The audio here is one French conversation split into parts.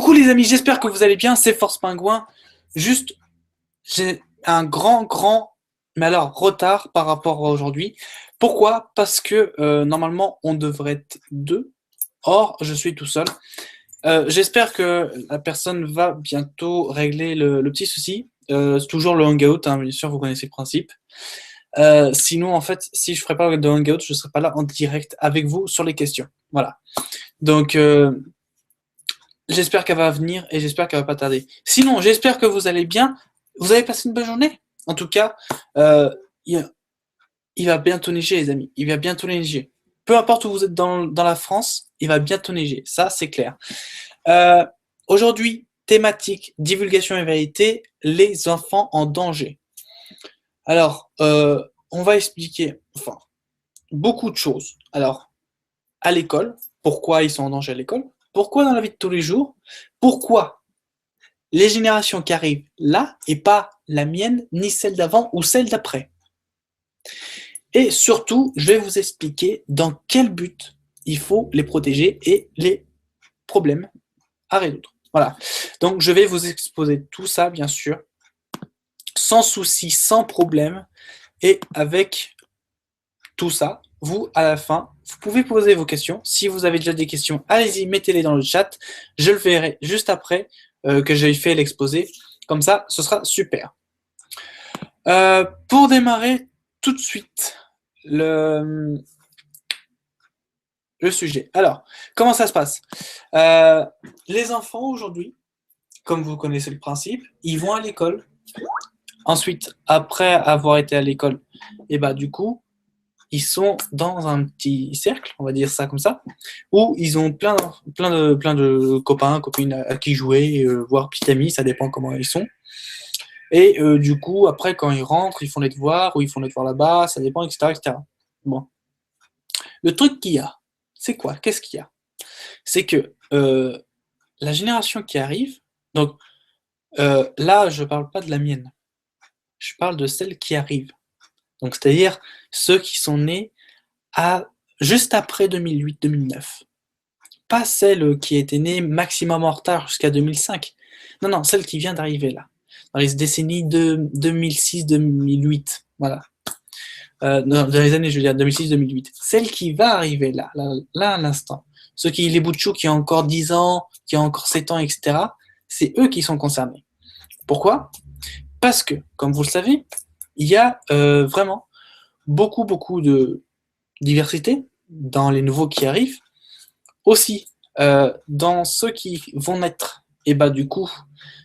Coucou les amis, j'espère que vous allez bien, c'est Force Pingouin. Juste, j'ai un grand, mais alors retard par rapport à aujourd'hui. Pourquoi? Parce que normalement on devrait être deux, or je suis tout seul. J'espère que la personne va bientôt régler le petit souci. C'est toujours le hangout, hein, bien sûr, vous connaissez le principe. Sinon, en fait, si je ne ferais pas de hangout, je ne serais pas là en direct avec vous sur les questions. Voilà. Donc, j'espère qu'elle va venir et j'espère qu'elle va pas tarder. Sinon, j'espère que vous allez bien. Vous avez passé une bonne journée. En tout cas, euh, il, il va bientôt neiger, les amis. Il va bientôt neiger. Peu importe où vous êtes dans la France, il va bientôt neiger. Ça, c'est clair. Euh, Aujourd'hui, thématique divulgation et vérité, les enfants en danger. Alors, on va expliquer enfin, beaucoup de choses. Alors, à l'école, pourquoi ils sont en danger à l'école? Pourquoi dans la vie de tous les jours? Pourquoi les générations qui arrivent là et pas la mienne, ni celle d'avant ou celle d'après? Et surtout, je vais vous expliquer dans quel but il faut les protéger et les problèmes à résoudre. Voilà. Donc, je vais vous exposer tout ça, bien sûr, sans souci, sans problème, et avec tout ça, vous, à la fin, vous pouvez poser vos questions. Si vous avez déjà des questions, allez-y, mettez-les dans le chat. Je le verrai juste après que j'ai fait l'exposé. Comme ça, ce sera super. Pour démarrer tout de suite le sujet. Alors, comment ça se passe? Les enfants, aujourd'hui, comme vous connaissez le principe, ils vont à l'école. Ensuite, après avoir été à l'école, et bah du coup, ils sont dans un petit cercle, on va dire ça comme ça, où ils ont plein de copains, copines à qui jouer, voire petits amis, ça dépend comment ils sont. Et du coup, après, quand ils rentrent, ils font les devoirs, ou ils font les devoirs là-bas, ça dépend, etc., etc. Bon. Le truc qu'il y a, c'est quoi? Qu'est-ce qu'il y a? C'est que la génération qui arrive, donc là, je parle pas de la mienne, je parle de celle qui arrive. Donc, c'est-à-dire ceux qui sont nés à juste après 2008-2009. Pas celle qui était née maximum en retard jusqu'à 2005. Non, non, celle qui vient d'arriver là, dans les décennies de 2006-2008. Voilà. Dans les années, je veux dire, 2006-2008. Celle qui va arriver là, là à l'instant. Ceux qui, les bouts de chou qui ont encore 10 ans, qui ont encore 7 ans, etc., c'est eux qui sont concernés. Pourquoi? Parce que, comme vous le savez, il y a vraiment beaucoup de diversité dans les nouveaux qui arrivent. Aussi, dans ceux qui vont naître, et bah du coup,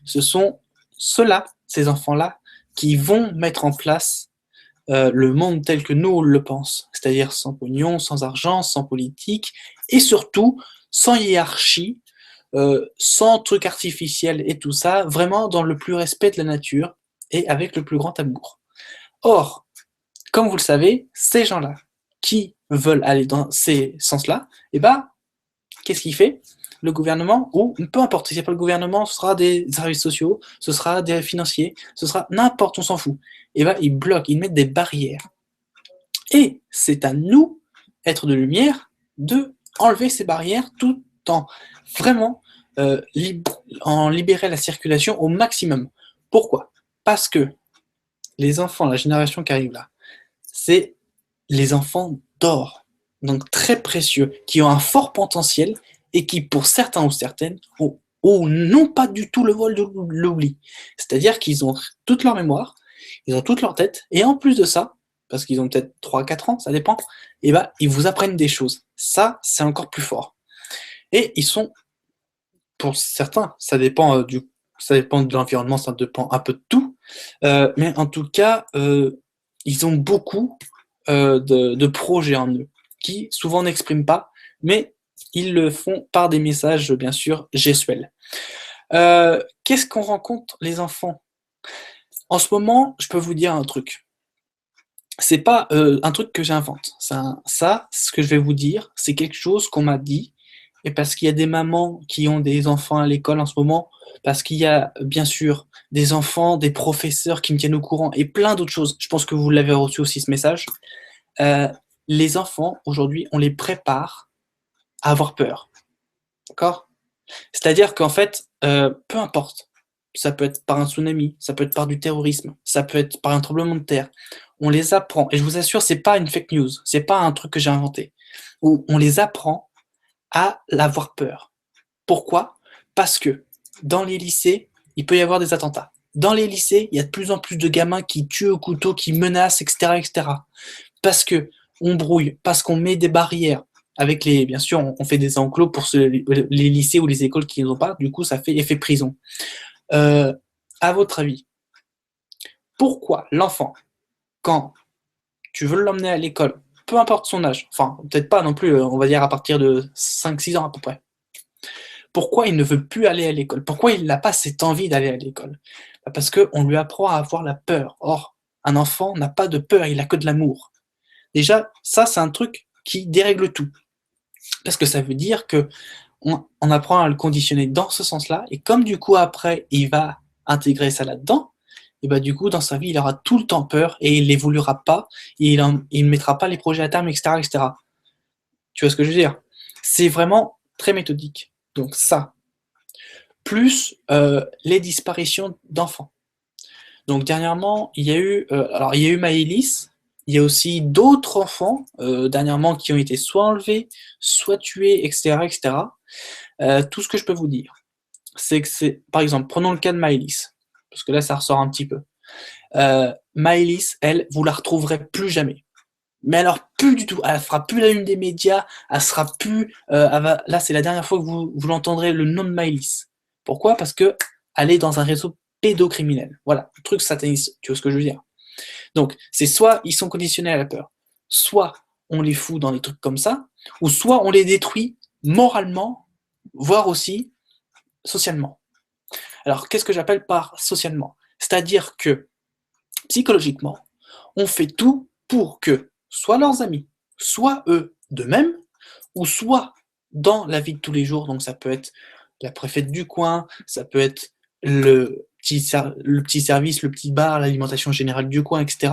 ce sont ceux-là, ces enfants-là, qui vont mettre en place le monde tel que nous on le pense, c'est-à-dire sans pognon, sans argent, sans politique, et surtout sans hiérarchie, sans trucs artificiels et tout ça, vraiment dans le plus respect de la nature et avec le plus grand amour. Or, comme vous le savez, ces gens-là qui veulent aller dans ces sens-là, et bah, qu'est-ce qu'il fait? Le gouvernement, ou peu importe, si c'est pas le gouvernement, ce sera des services sociaux, ce sera des financiers, ce sera n'importe, on s'en fout. Et ben, ils bloquent, ils mettent des barrières. Et c'est à nous, êtres de lumière, de enlever ces barrières tout en vraiment en libérer la circulation au maximum. Pourquoi? Parce que les enfants, la génération qui arrive là, c'est les enfants d'or, donc très précieux, qui ont un fort potentiel et qui, pour certains ou certaines, ont non pas du tout le vol de l'oubli. C'est-à-dire qu'ils ont toute leur mémoire, ils ont toute leur tête, et en plus de ça, parce qu'ils ont peut-être 3-4 ans, ça dépend, et ben, ils vous apprennent des choses. Ça, c'est encore plus fort. Et ils sont, pour certains, ça dépend de l'environnement, ça dépend un peu de tout, mais en tout cas, ils ont beaucoup de projets en eux, qui souvent n'expriment pas, mais ils le font par des messages, bien sûr, gestuels. Qu'est-ce qu'on rencontre les enfants? En ce moment, je peux vous dire un truc. C'est pas un truc que j'invente. Ça, ce que je vais vous dire, c'est quelque chose qu'on m'a dit, et parce qu'il y a des mamans qui ont des enfants à l'école en ce moment, parce qu'il y a bien sûr des enfants, des professeurs qui me tiennent au courant, et plein d'autres choses. Je pense que vous l'avez reçu aussi ce message. Euh, les enfants, aujourd'hui, on les prépare à avoir peur. D'accord? C'est-à-dire qu'en fait, peu importe. Ça peut être par un tsunami, ça peut être par du terrorisme, ça peut être par un tremblement de terre. On les apprend, et je vous assure, c'est pas une fake news, c'est pas un truc que j'ai inventé. Où on les apprend à avoir peur. Pourquoi? Parce que dans les lycées, il peut y avoir des attentats. Dans les lycées, il y a de plus en plus de gamins qui tuent au couteau, qui menacent, etc., etc. Parce que on brouille, parce qu'on met des barrières. Avec les, bien sûr, on fait des enclos pour les lycées ou les écoles qui n'ont pas. Du coup, ça fait effet prison. Euh, à votre avis, pourquoi l'enfant, quand tu veux l'emmener à l'école, peu importe son âge, enfin, peut-être pas non plus, on va dire à partir de 5-6 ans à peu près, pourquoi il ne veut plus aller à l'école? Pourquoi il n'a pas cette envie d'aller à l'école? Parce qu'on lui apprend à avoir la peur. Or, un enfant n'a pas de peur, il a que de l'amour. Déjà, ça, c'est un truc qui dérègle tout. Parce que ça veut dire que on apprend à le conditionner dans ce sens-là, et comme du coup, après, il va intégrer ça là-dedans, et bah du coup, dans sa vie, il aura tout le temps peur, et il n'évoluera pas, et il ne mettra pas les projets à terme, etc., etc. Tu vois ce que je veux dire? C'est vraiment très méthodique. Donc ça, plus les disparitions d'enfants. Donc dernièrement, il y a eu Maëlys, il y a aussi d'autres enfants dernièrement qui ont été soit enlevés, soit tués, etc., etc. Tout ce que je peux vous dire, c'est que c'est, par exemple, prenons le cas de Maëlys, parce que là, ça ressort un petit peu. Maëlys, elle, vous la retrouverez plus jamais. Mais alors, plus du tout. Elle fera plus la une des médias, elle sera plus. Là, c'est la dernière fois que vous l'entendrez le nom de Maëlys. Pourquoi? Parce que elle est dans un réseau pédocriminel. Voilà, le truc sataniste. Tu vois ce que je veux dire? Donc, c'est soit ils sont conditionnés à la peur, soit on les fout dans des trucs comme ça, ou soit on les détruit moralement, voire aussi socialement. Alors, qu'est-ce que j'appelle par socialement? C'est-à-dire que psychologiquement, on fait tout pour que soit leurs amis, soit eux de même, ou soit dans la vie de tous les jours, donc ça peut être la préfète du coin, ça peut être le petit service, le petit bar, l'alimentation générale du coin, etc.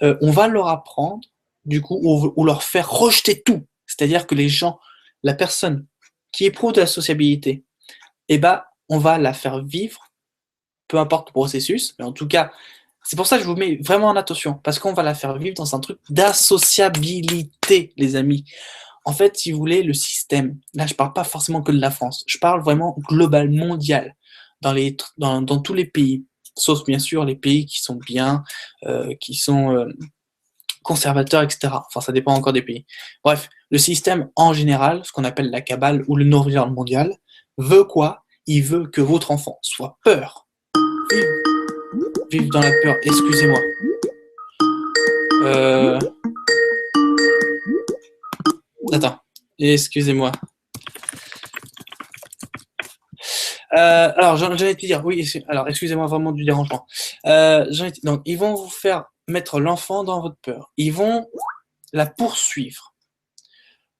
On va leur apprendre, du coup, ou leur faire rejeter tout. C'est-à-dire que les gens, la personne qui éprouve de la sociabilité, eh ben, on va la faire vivre, peu importe le processus, mais en tout cas, c'est pour ça que je vous mets vraiment en attention, parce qu'on va la faire vivre dans un truc d'associabilité, les amis. En fait, si vous voulez, le système, là je parle pas forcément que de la France, je parle vraiment global, mondial, dans tous les pays, sauf bien sûr les pays qui sont bien, qui sont conservateurs, etc. Enfin, ça dépend encore des pays. Bref, le système en général, ce qu'on appelle la cabale ou le Nord mondial, veut quoi? Il veut que votre enfant soit peur, vive dans la peur, excusez-moi. Euh... Attends, excusez-moi. Alors, j'en ai te dire, oui, alors, excusez-moi vraiment du dérangement. Donc, ils vont vous faire mettre l'enfant dans votre peur. Ils vont la poursuivre.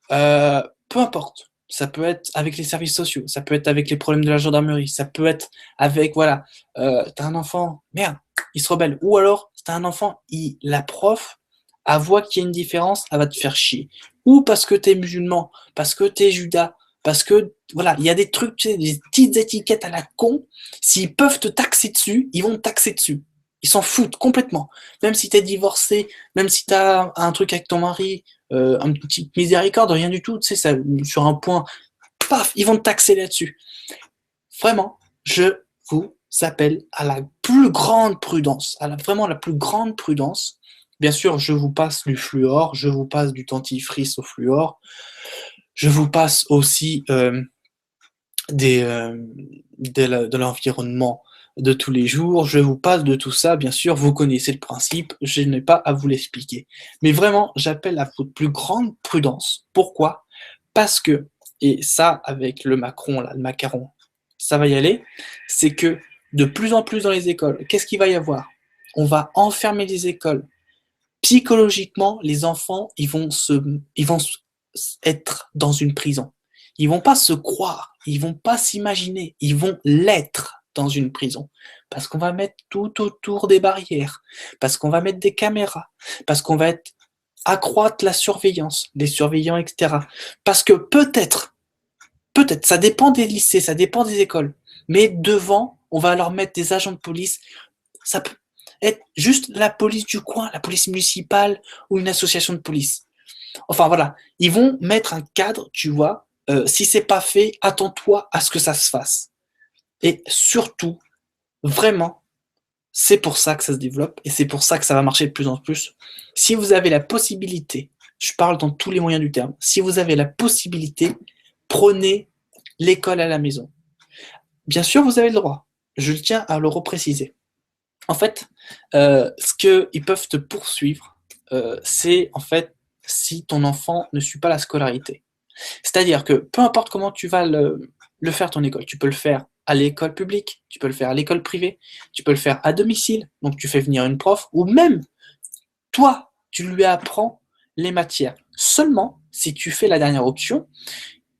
Peu importe. Ça peut être avec les services sociaux, ça peut être avec les problèmes de la gendarmerie, ça peut être avec, voilà, t'as un enfant, merde, il se rebelle. Ou alors, t'as un enfant, la prof, elle voit qu'il y a une différence, elle va te faire chier. Ou parce que t'es musulman, parce que t'es judas, parce que, voilà, il y a des trucs, tu sais, des petites étiquettes à la con. S'ils peuvent te taxer dessus, ils vont te taxer dessus. Ils s'en foutent complètement. Même si t'es divorcé, même si t'as un truc avec ton mari, un petit miséricorde, rien du tout, tu sais, ça, sur un point, paf, ils vont te taxer là-dessus. Vraiment, je vous appelle à la plus grande prudence, vraiment la plus grande prudence. Bien sûr, je vous passe du fluor, je vous passe du dentifrice au fluor, je vous passe aussi de l'environnement de tous les jours, je vous passe de tout ça, bien sûr, vous connaissez le principe, je n'ai pas à vous l'expliquer. Mais vraiment, j'appelle à votre plus grande prudence. Pourquoi? Parce que, et ça, avec le Macron, là, le macaron, ça va y aller, c'est que de plus en plus dans les écoles, qu'est-ce qu'il va y avoir? On va enfermer les écoles. Psychologiquement, les enfants, ils vont être dans une prison. Ils vont pas se croire, ils vont pas s'imaginer, ils vont l'être dans une prison. Parce qu'on va mettre tout autour des barrières, parce qu'on va mettre des caméras, parce qu'on va accroître la surveillance, les surveillants, etc. Parce que peut-être peut-être, ça dépend des lycées, ça dépend des écoles. Mais devant, on va leur mettre des agents de police. Ça peut être juste la police du coin, la police municipale ou une association de police. Enfin voilà, ils vont mettre un cadre, tu vois. Si c'est pas fait, attends-toi à ce que ça se fasse. Et surtout, vraiment, c'est pour ça que ça se développe et c'est pour ça que ça va marcher de plus en plus. Si vous avez la possibilité, je parle dans tous les moyens du terme, si vous avez la possibilité, prenez l'école à la maison. Bien sûr, vous avez le droit. Je tiens à le repréciser. En fait, ce qu'ils peuvent te poursuivre, c'est en fait si ton enfant ne suit pas la scolarité. C'est-à-dire que peu importe comment tu vas le faire ton école, tu peux le faire à l'école publique, tu peux le faire à l'école privée, tu peux le faire à domicile, donc tu fais venir une prof, ou même toi, tu lui apprends les matières. Seulement, si tu fais la dernière option,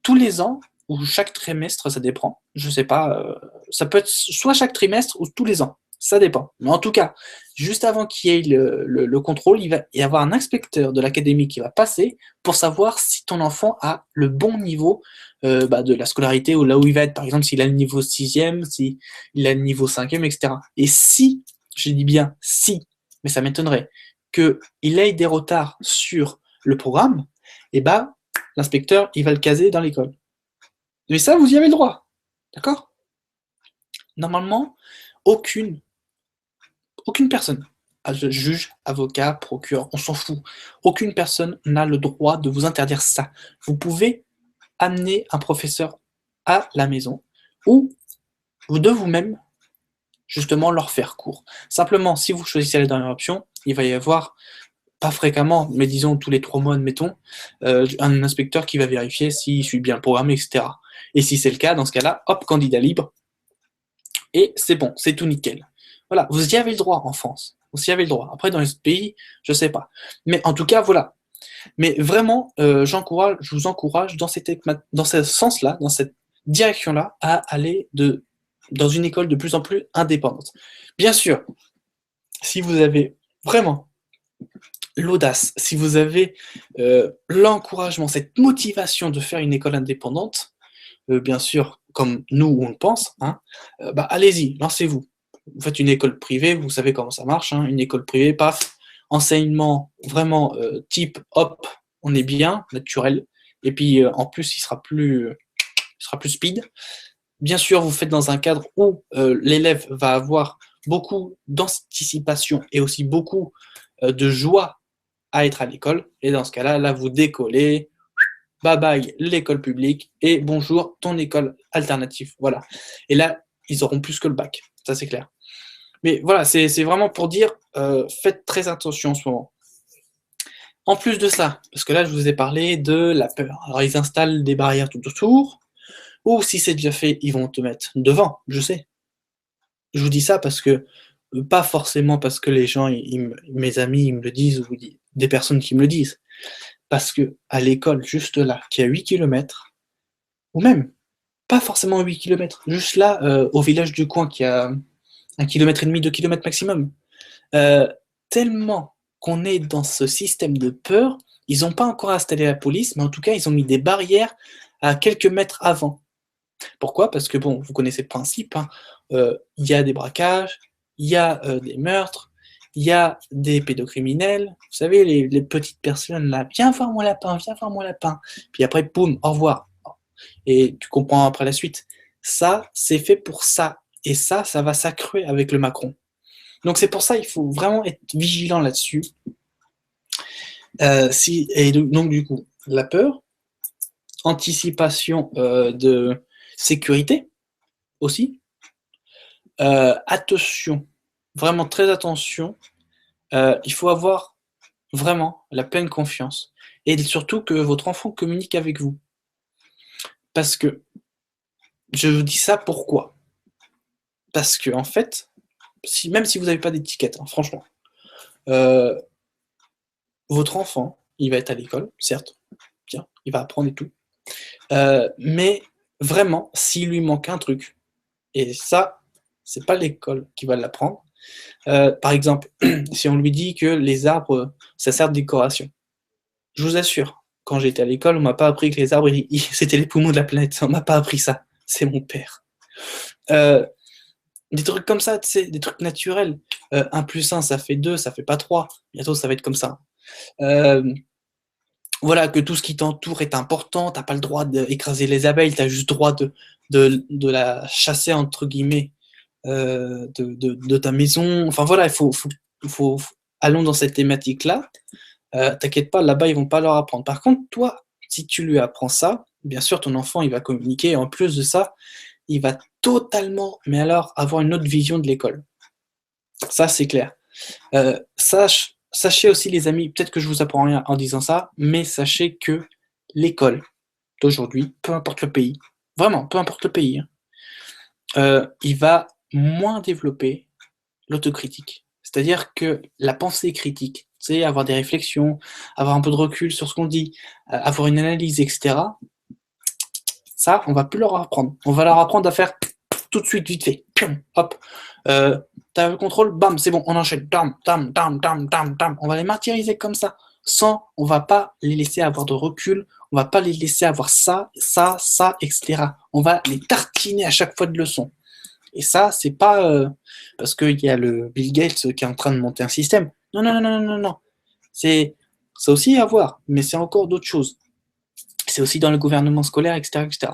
tous les ans, ou chaque trimestre, ça dépend, je sais pas, ça peut être soit chaque trimestre ou tous les ans, ça dépend. Mais en tout cas, juste avant qu'il y ait le contrôle, il va y avoir un inspecteur de l'académie qui va passer pour savoir si ton enfant a le bon niveau de la scolarité, ou là où il va être, par exemple, s'il a le niveau 6e, s'il a le niveau 5e, etc. Et si, je dis bien si, mais ça m'étonnerait, qu'il ait des retards sur le programme, et bah, l'inspecteur, il va le caser dans l'école. Mais ça, vous y avez le droit. D'accord? Normalement, aucune personne, juge, avocat, procureur, on s'en fout. Aucune personne n'a le droit de vous interdire ça. Vous pouvez amener un professeur à la maison ou de vous-même, justement, leur faire cours. Simplement, si vous choisissez la dernière option, il va y avoir, pas fréquemment, mais disons tous les 3 mois, admettons, un inspecteur qui va vérifier s'il suit bien le programme, etc. Et si c'est le cas, dans ce cas-là, hop, candidat libre, et c'est bon, c'est tout nickel. Voilà, vous y avez le droit en France. Vous y avez le droit. Après, dans les autres pays, je sais pas. Mais en tout cas, voilà. Mais vraiment, je vous encourage dans ce sens-là, dans cette direction-là, à aller dans une école de plus en plus indépendante. Bien sûr, si vous avez vraiment l'audace, si vous avez l'encouragement, cette motivation de faire une école indépendante, bien sûr, comme nous on le pense, hein, bah allez-y, lancez-vous. Vous faites une école privée, vous savez comment ça marche, hein, une école privée, paf, enseignement vraiment type hop, on est bien, naturel, et puis en plus il sera plus speed. Bien sûr, vous faites dans un cadre où l'élève va avoir beaucoup d'anticipation et aussi beaucoup de joie à être à l'école, et dans ce cas-là, là vous décollez, bye bye l'école publique et bonjour ton école alternative. Voilà. Et là, ils auront plus que le bac, ça c'est clair. Mais voilà, c'est vraiment pour dire, faites très attention en ce moment. En plus de ça, parce que là je vous ai parlé de la peur. Alors ils installent des barrières tout autour, ou si c'est déjà fait, ils vont te mettre devant, je sais. Je vous dis ça parce que, pas forcément parce que les gens, mes amis, ils me le disent, ou des personnes qui me le disent. Parce que à l'école, juste là, qui est à 8 km, ou même, pas forcément 8 km, juste là, au village du coin, qui a 1,5 km, 2 km maximum, euh, tellement qu'on est dans ce système de peur, ils n'ont pas encore installé la police, mais en tout cas, ils ont mis des barrières à quelques mètres avant. Pourquoi? Parce que, bon, vous connaissez le principe, hein, il y a des braquages, il y a des meurtres, il y a des pédocriminels, vous savez, les petites personnes là, viens voir mon lapin, viens voir mon lapin. Puis après, boum, au revoir. Et tu comprends après la suite. Ça, c'est fait pour ça. Et ça va s'accroître avec le Macron. Donc c'est pour ça il faut vraiment être vigilant là-dessus. Et donc du coup, la peur, anticipation de sécurité aussi. Attention, vraiment très attention. Il faut avoir vraiment la pleine confiance. Et surtout que votre enfant communique avec vous. Parce que, je vous dis ça pourquoi? Parce que, en fait, même si vous n'avez pas d'étiquette, hein, franchement, votre enfant, il va être à l'école, certes, bien, il va apprendre et tout. Mais vraiment, s'il lui manque un truc, et ça, c'est pas l'école qui va l'apprendre. Par exemple, si on lui dit que les arbres, ça sert de décoration, je vous assure, quand j'étais à l'école, on m'a pas appris que les arbres, c'était les poumons de la planète. On m'a pas appris ça. C'est mon père. Euh, des trucs comme ça, tu sais, des trucs naturels. 1 plus 1, ça fait 2, ça fait pas 3. Bientôt, ça va être comme ça. Euh, voilà, que tout ce qui t'entoure est important. T'as pas le droit d'écraser les abeilles, t'as juste le droit de la chasser, entre guillemets, de ta maison. Enfin voilà, allons dans cette thématique-là. T'inquiète pas, là-bas, ils vont pas leur apprendre. Par contre, toi, si tu lui apprends ça, bien sûr, ton enfant, il va communiquer. Et en plus de ça, il va totalement, mais alors, avoir une autre vision de l'école. Ça, c'est clair. Sachez aussi, les amis, peut-être que je vous apprends rien en disant ça, mais sachez que l'école d'aujourd'hui, peu importe le pays, vraiment, peu importe le pays, il va moins développer l'autocritique. C'est-à-dire que la pensée critique, tu sais, avoir des réflexions, avoir un peu de recul sur ce qu'on dit, avoir une analyse, etc., ça, on va plus leur apprendre. On va leur apprendre à faire tout de suite, vite fait. Pium, hop. T'as le contrôle, bam, c'est bon, on enchaîne. Tam, tam, tam, tam, tam, tam. On va les martyriser comme ça. On va pas les laisser avoir de recul. On va pas les laisser avoir ça, ça, ça, etc. On va les tartiner à chaque fois de leçon. Et ça, c'est pas parce qu'il y a le Bill Gates qui est en train de monter un système. Non, non, non, non, non, non. C'est aussi à voir, mais c'est encore d'autres choses. C'est aussi dans le gouvernement scolaire, etc., etc.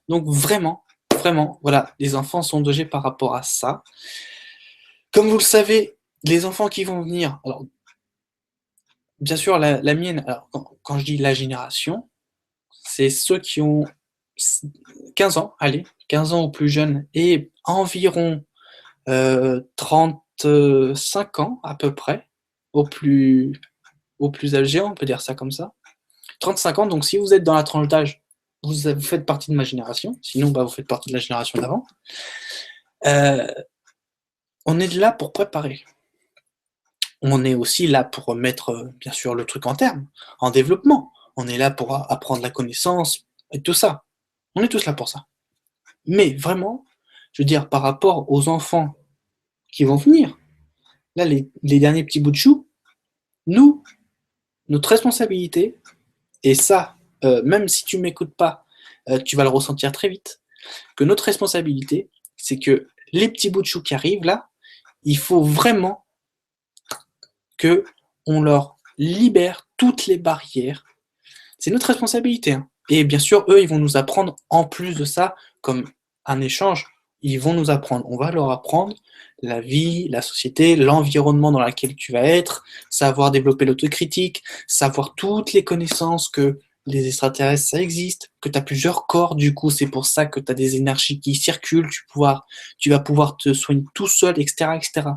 Donc vraiment, vraiment, voilà, les enfants sont dosés par rapport à ça. Comme vous le savez, les enfants qui vont venir, alors bien sûr la mienne, alors quand je dis la génération, c'est ceux qui ont 15 ans, allez, 15 ans ou plus jeunes, et environ 35 ans à peu près, au plus âgé, on peut dire ça comme ça. 35 ans, donc si vous êtes dans la tranche d'âge, vous faites partie de ma génération, sinon bah, vous faites partie de la génération d'avant. On est là pour préparer. On est aussi là pour mettre, bien sûr, le truc en terme, en développement. On est là pour apprendre la connaissance et tout ça. On est tous là pour ça. Mais vraiment, je veux dire, par rapport aux enfants qui vont venir, là, les derniers petits bouts de chou, nous, notre responsabilité, et ça, même si tu m'écoutes pas, tu vas le ressentir très vite, que notre responsabilité, c'est que les petits bouts de chou qui arrivent là, il faut vraiment que on leur libère toutes les barrières. C'est notre responsabilité. Hein. Et bien sûr, eux, ils vont nous apprendre, en plus de ça, comme un échange, ils vont nous apprendre. On va leur apprendre la vie, la société, l'environnement dans lequel tu vas être, savoir développer l'autocritique, savoir toutes les connaissances que les extraterrestres, ça existe, que tu as plusieurs corps, du coup, c'est pour ça que tu as des énergies qui circulent, tu vas pouvoir te soigner tout seul, etc., etc.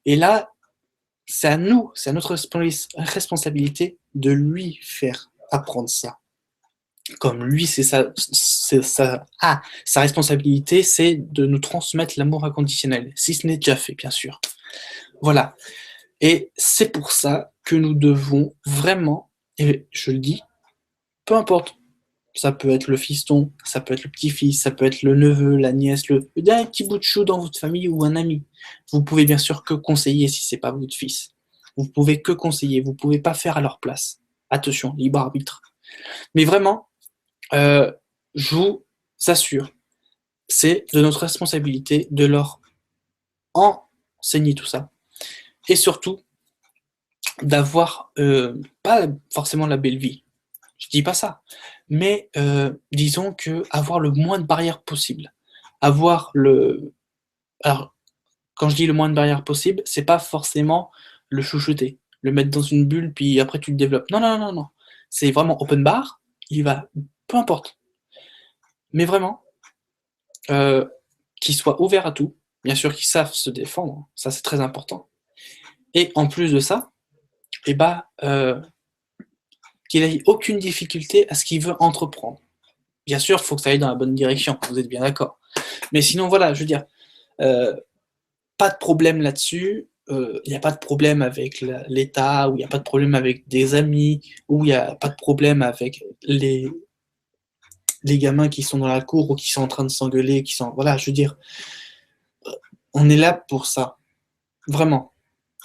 Et là, c'est à nous, c'est à notre responsabilité de lui faire apprendre ça. Comme lui, sa responsabilité, c'est de nous transmettre l'amour inconditionnel, si ce n'est déjà fait, bien sûr. Voilà. Et c'est pour ça que nous devons vraiment, et je le dis, peu importe, ça peut être le fiston, ça peut être le petit-fils, ça peut être le neveu, la nièce, le dernier petit bout de chou dans votre famille ou un ami. Vous pouvez bien sûr que conseiller si c'est pas votre fils. Vous pouvez que conseiller, vous pouvez pas faire à leur place. Attention, libre arbitre. Mais vraiment, je vous assure, c'est de notre responsabilité de leur enseigner tout ça. Et surtout, d'avoir pas forcément la belle vie. Je dis pas ça. Mais disons que avoir le moins de barrières possible. Avoir le. Alors, quand je dis le moins de barrières possible, c'est pas forcément le chouchouter, le mettre dans une bulle, puis après tu le développes. Non, non, non, non. C'est vraiment open bar, il va. Peu importe. Mais vraiment, qu'ils soient ouverts à tout. Bien sûr qu'ils savent se défendre, ça c'est très important. Et en plus de ça, eh ben, qu'il n'ait aucune difficulté à ce qu'il veut entreprendre. Bien sûr, il faut que ça aille dans la bonne direction, vous êtes bien d'accord. Mais sinon, voilà, je veux dire, pas de problème là-dessus, il n'y a pas de problème avec l'État, ou il n'y a pas de problème avec des amis, ou il n'y a pas de problème avec les gamins qui sont dans la cour ou qui sont en train de s'engueuler, qui sont. Voilà, je veux dire, on est là pour ça. Vraiment.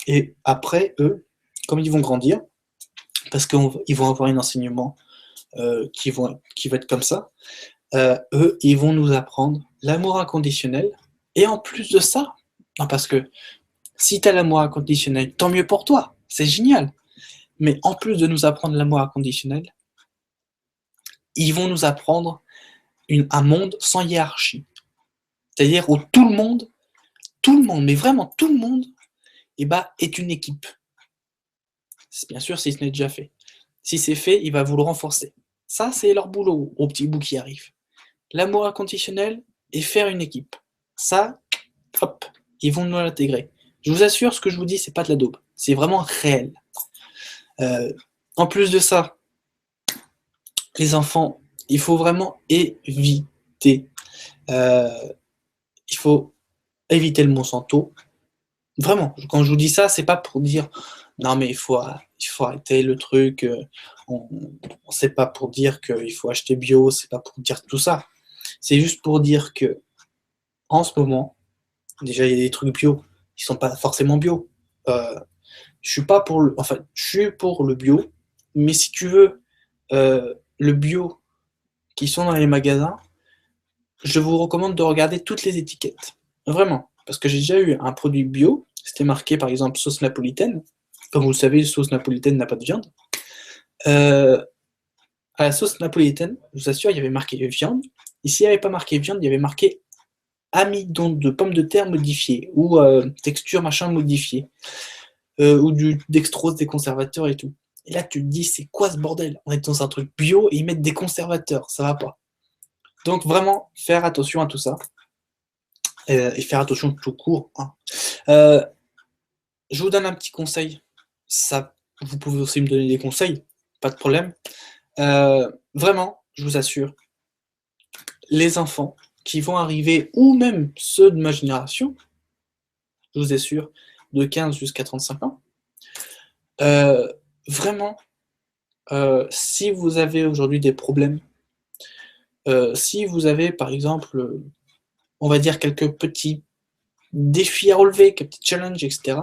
Et après, eux, comme ils vont grandir, parce qu'ils vont avoir un enseignement qui va être comme ça. Eux, ils vont nous apprendre l'amour inconditionnel. Et en plus de ça, non, parce que si tu as l'amour inconditionnel, tant mieux pour toi, c'est génial. Mais en plus de nous apprendre l'amour inconditionnel, ils vont nous apprendre un monde sans hiérarchie. C'est-à-dire où tout le monde, mais vraiment tout le monde, est une équipe. Bien sûr, si ce n'est déjà fait. Si c'est fait, il va vous le renforcer. Ça, c'est leur boulot au petit bout qui arrive. L'amour inconditionnel et faire une équipe. Ça, hop, ils vont nous l'intégrer. Je vous assure, ce que je vous dis, c'est pas de la daube. C'est vraiment réel. En plus de ça, les enfants, il faut vraiment éviter. Il faut éviter le Monsanto. Vraiment, quand je vous dis ça, c'est pas pour dire non mais il faut arrêter le truc. C'est pas pour dire qu'il faut acheter bio, c'est pas pour dire tout ça. C'est juste pour dire que en ce moment, déjà il y a des trucs bio qui sont pas forcément bio. Je suis pas pour je suis pour le bio, mais si tu veux le bio qui sont dans les magasins, je vous recommande de regarder toutes les étiquettes. Vraiment. Parce que j'ai déjà eu un produit bio, c'était marqué par exemple sauce napolitaine. Comme vous le savez, sauce napolitaine n'a pas de viande. À la sauce napolitaine, je vous assure, il y avait marqué viande. Et s'il n'y avait pas marqué viande, il y avait marqué amidon de pommes de terre modifié ou texture machin modifié. Ou du dextrose, des conservateurs et tout. Et là, tu te dis, c'est quoi ce bordel? On est dans un truc bio et ils mettent des conservateurs, ça va pas. Donc vraiment, faire attention à tout ça. Et faire attention tout court. Hein. Je vous donne un petit conseil. Ça, vous pouvez aussi me donner des conseils, pas de problème. Vraiment, je vous assure, les enfants qui vont arriver, ou même ceux de ma génération, je vous assure, de 15 jusqu'à 35 ans, vraiment, si vous avez aujourd'hui des problèmes, si vous avez par exemple, on va dire quelques petits défis à relever, quelques petits challenges, etc.,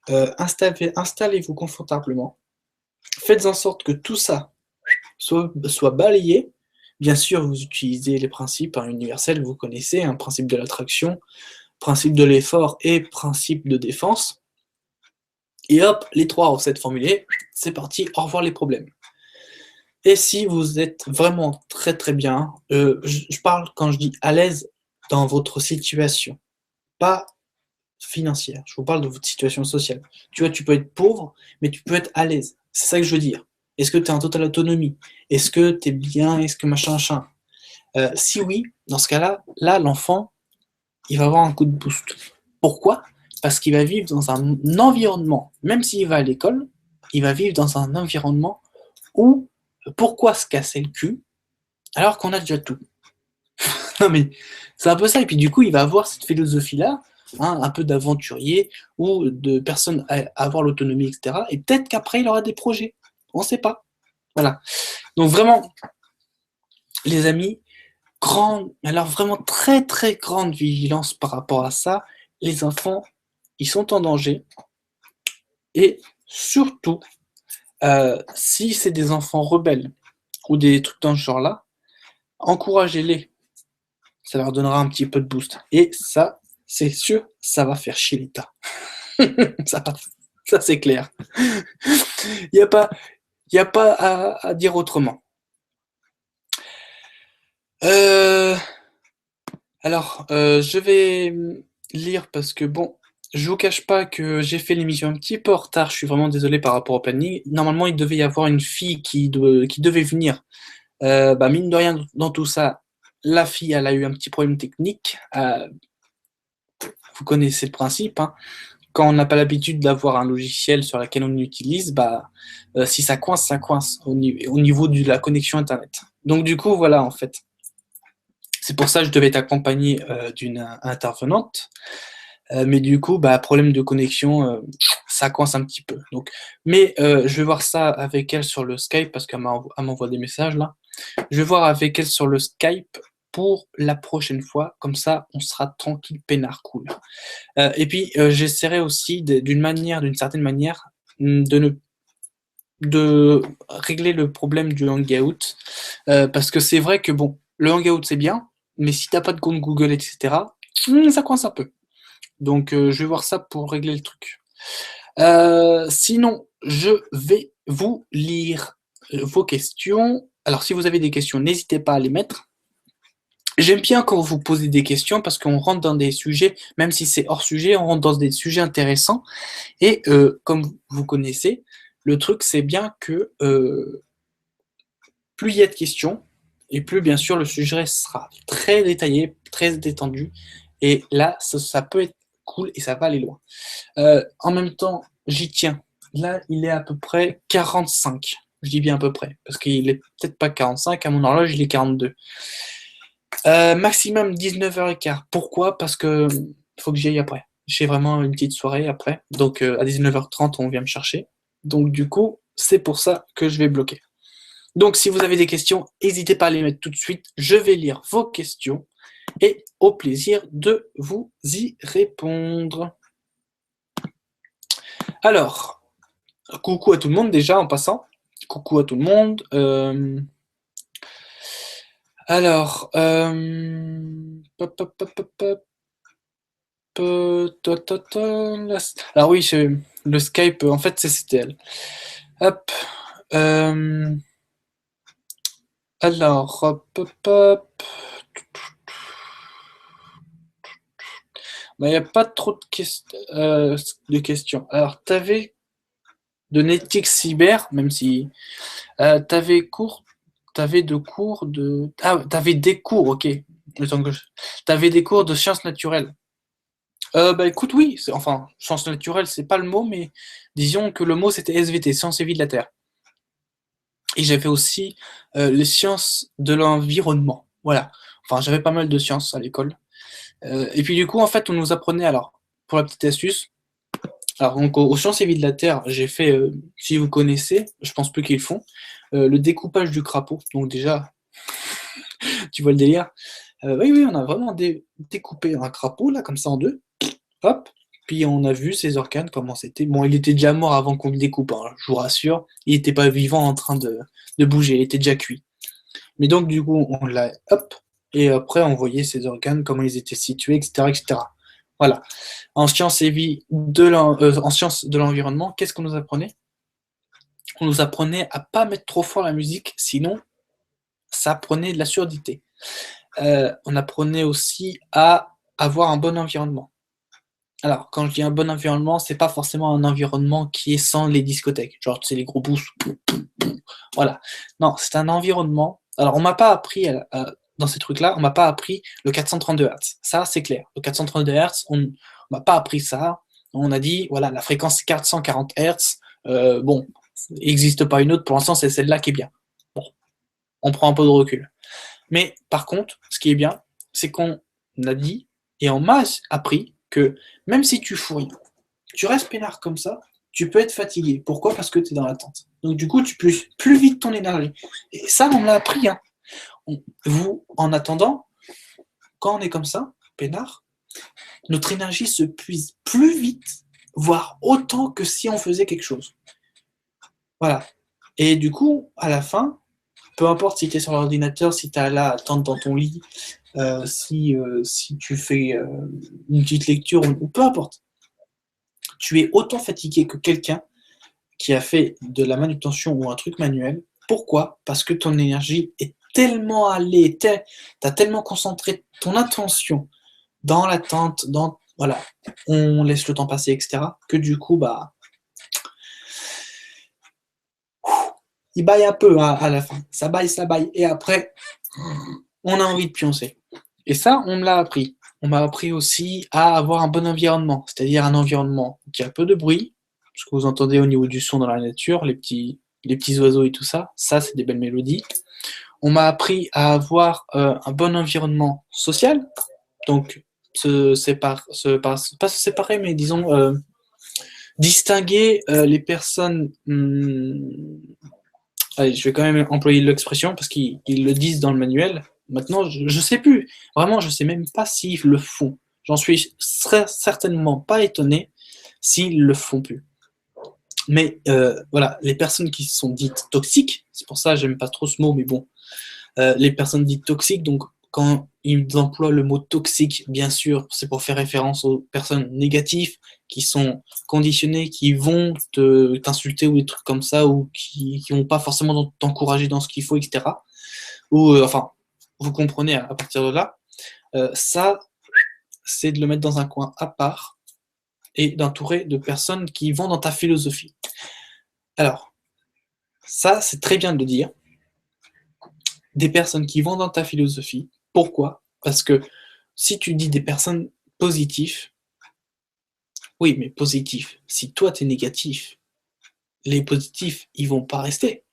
installez-vous confortablement, faites en sorte que tout ça soit balayé. Bien sûr, vous utilisez les principes universels, vous connaissez, un principe de l'attraction, principe de l'effort et principe de défense. Et hop, les 3 recettes formulées, c'est parti, au revoir les problèmes. Et si vous êtes vraiment très très bien, je parle quand je dis à l'aise dans votre situation, pas financière, je vous parle de votre situation sociale. Tu vois, tu peux être pauvre, mais tu peux être à l'aise. C'est ça que je veux dire. Est-ce que tu es en totale autonomie? Est-ce que tu es bien? Est-ce que machin, machin? Si oui, dans ce cas-là, l'enfant, il va avoir un coup de boost. Pourquoi? Parce qu'il va vivre dans un environnement, même s'il va à l'école, il va vivre dans un environnement où, pourquoi se casser le cul alors qu'on a déjà tout? Non mais, c'est un peu ça. Et puis du coup, il va avoir cette philosophie-là, hein, un peu d'aventurier ou de personne à avoir l'autonomie, etc. Et peut-être qu'après, il aura des projets. On ne sait pas. Voilà. Donc vraiment, les amis, alors vraiment très très grande vigilance par rapport à ça. Les enfants, ils sont en danger. Et surtout, si c'est des enfants rebelles ou des trucs dans ce genre-là, encouragez-les. Ça leur donnera un petit peu de boost. Et ça, c'est sûr, ça va faire chier l'État. ça c'est clair. Il n'y a pas à dire autrement. Alors, je vais lire parce que bon, je vous cache pas que j'ai fait l'émission un petit peu en retard. Je suis vraiment désolé par rapport au planning. Normalement, il devait y avoir une fille qui devait venir. Mine de rien, dans tout ça, la fille, elle a eu un petit problème technique. Vous connaissez le principe, hein. Quand on n'a pas l'habitude d'avoir un logiciel sur lequel on utilise, si ça coince au niveau de la connexion Internet. Donc du coup, voilà, en fait. C'est pour ça que je devais être accompagné d'une intervenante. Mais du coup, problème de connexion, ça coince un petit peu. Donc, mais je vais voir ça avec elle sur le Skype parce qu'elle m'envoie des messages là. Je vais voir avec elle sur le Skype pour la prochaine fois. Comme ça, on sera tranquille, peinard, cool. Et puis, j'essaierai aussi d'une certaine manière, de ne de régler le problème du Hangout, parce que c'est vrai que bon, le Hangout c'est bien, mais si t'as pas de compte Google, etc., ça coince un peu. Donc je vais voir ça pour régler le truc. Sinon, je vais vous lire vos questions. Alors si vous avez des questions, n'hésitez pas à les mettre. J'aime bien quand vous posez des questions parce qu'on rentre dans des sujets, même si c'est hors sujet, on rentre dans des sujets intéressants. Et comme vous connaissez, le truc c'est bien que plus il y a de questions, et plus bien sûr le sujet sera très détaillé, très détendu. Et là, ça peut être cool et ça va aller loin. En même temps, j'y tiens. Là, il est à peu près 45. Je dis bien à peu près, parce qu'il est peut-être pas 45, à mon horloge, il est 42. Maximum 19h15. Pourquoi? Parce que faut que j'y aille après. J'ai vraiment une petite soirée après. Donc à 19h30, on vient me chercher. Donc du coup, c'est pour ça que je vais bloquer. Donc si vous avez des questions, n'hésitez pas à les mettre tout de suite. Je vais lire vos questions et au plaisir de vous y répondre. Alors, coucou à tout le monde déjà en passant. Coucou à tout le monde. Alors, pop, pop, pop, pop, pop. Alors oui, le Skype, en fait, c'était elle. Hop. Alors, hop, hop, hop. Il n'y a pas trop de questions. Alors, tu avais de l'éthique cyber, même si t'avais de cours de... Ah, t'avais des cours, ok. T'avais des cours de sciences naturelles. Bah écoute, oui, enfin, sciences naturelles, c'est pas le mot, mais disons que le mot c'était SVT, sciences et vie de la Terre. Et j'avais aussi les sciences de l'environnement. Voilà. Enfin, j'avais pas mal de sciences à l'école. Et puis du coup, en fait, on nous apprenait, alors, pour la petite astuce, alors donc aux sciences et vie de la Terre, j'ai fait, si vous connaissez, je pense plus qu'ils le font, le découpage du crapaud. Donc déjà, tu vois le délire. Oui, oui, on a vraiment découpé un crapaud, là, comme ça, en deux. Hop. Puis on a vu ses organes, comment c'était. Bon, il était déjà mort avant qu'on le découpe, hein, je vous rassure. Il n'était pas vivant en train de bouger, il était déjà cuit. Mais donc, du coup, on l'a, hop, et après, on voyait ses organes, comment ils étaient situés, etc., etc. Voilà. En sciences et vie en sciences de l'environnement, qu'est-ce qu'on nous apprenait? On nous apprenait à pas mettre trop fort la musique, sinon, ça prenait de la surdité. On apprenait aussi à avoir un bon environnement. Alors, quand je dis un bon environnement, c'est pas forcément un environnement qui est sans les discothèques, genre, tu sais, les gros pouces. Voilà. Non, c'est un environnement. Alors, on m'a pas appris dans ces trucs-là, on m'a pas appris le 432 Hz. Ça, c'est clair. Le 432 Hz, on m'a pas appris ça. On a dit, voilà, la fréquence c'est 440 Hz. Bon, il n'existe pas une autre. Pour l'instant, c'est celle-là qui est bien. Bon, on prend un peu de recul. Mais par contre, ce qui est bien, c'est qu'on a dit et on m'a appris que même si tu fous rien, tu restes peinard comme ça, tu peux être fatigué. Pourquoi? Parce que tu es dans l'attente. Donc du coup, tu plus vite ton énergie. Et ça, on me l'a appris. Hein. Vous, en attendant, quand on est comme ça, peinard, notre énergie se puise plus vite, voire autant que si on faisait quelque chose. Voilà. Et du coup, à la fin, peu importe si tu es sur l'ordinateur, si tu es là à attendre dans ton lit, si tu fais une petite lecture, ou peu importe, tu es autant fatigué que quelqu'un qui a fait de la manutention ou un truc manuel. Pourquoi? Parce que ton énergie est tellement allée, tu as tellement concentré ton attention dans l'attente, voilà, on laisse le temps passer, etc., que du coup, bah, il baille un peu à la fin. Ça baille. Et après, on a envie de pioncer. Et ça, on me l'a appris. On m'a appris aussi à avoir un bon environnement, c'est-à-dire un environnement qui a peu de bruit, ce que vous entendez au niveau du son dans la nature, les petits oiseaux et tout ça, c'est des belles mélodies. On m'a appris à avoir un bon environnement social, donc pas se séparer, mais disons distinguer les personnes. Allez, je vais quand même employer l'expression parce qu'ils le disent dans le manuel. Maintenant, je sais plus. Vraiment, je sais même pas s'ils le font. J'en suis certainement pas étonné s'ils le font plus. Mais voilà, les personnes qui sont dites toxiques, c'est pour ça que j'aime pas trop ce mot, mais bon, les personnes dites toxiques, donc quand ils emploient le mot toxique, bien sûr, c'est pour faire référence aux personnes négatives qui sont conditionnées, qui vont t'insulter ou des trucs comme ça, ou qui vont pas forcément t'encourager dans ce qu'il faut, etc. Ou enfin, vous comprenez à partir de là. Ça, c'est de le mettre dans un coin à part et d'entourer de personnes qui vont dans ta philosophie. Alors, ça, c'est très bien de le dire. Des personnes qui vont dans ta philosophie. Pourquoi? Parce que si tu dis des personnes positives, oui, mais positifs, si toi tu es négatif, les positifs, ils vont pas rester.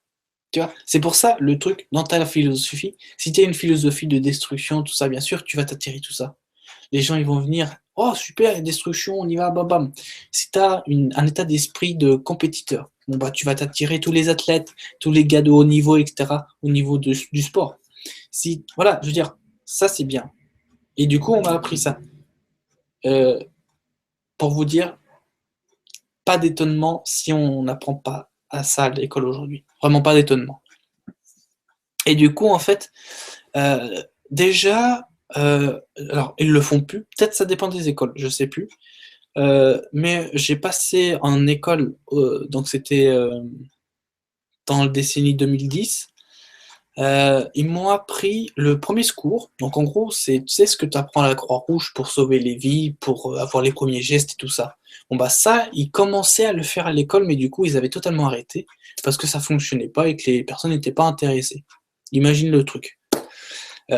Tu vois? C'est pour ça, le truc, dans ta philosophie, si tu as une philosophie de destruction, tout ça, bien sûr, tu vas t'attirer tout ça. Les gens, ils vont venir, oh super, il y a destruction, on y va, bam bam. Si tu as un état d'esprit de compétiteur, bon bah tu vas t'attirer tous les athlètes, tous les gars de haut niveau, etc., au niveau du sport. Si, voilà, je veux dire, ça c'est bien. Et du coup, on m'a appris ça. Euh, pour vous dire, pas d'étonnement si on n'apprend pas à ça à l'école aujourd'hui. Vraiment pas d'étonnement. Et du coup, en fait, déjà, alors ils le font plus. Peut-être ça dépend des écoles, je sais plus. Mais j'ai passé en école, donc c'était dans le décennie 2010. Ils m'ont appris le premier secours. Donc en gros, c'est tu sais ce que tu apprends à la Croix-Rouge pour sauver les vies, pour avoir les premiers gestes et tout ça. Bon bah ça, ils commençaient à le faire à l'école, mais du coup ils avaient totalement arrêté parce que ça fonctionnait pas et que les personnes n'étaient pas intéressées. Imagine le truc.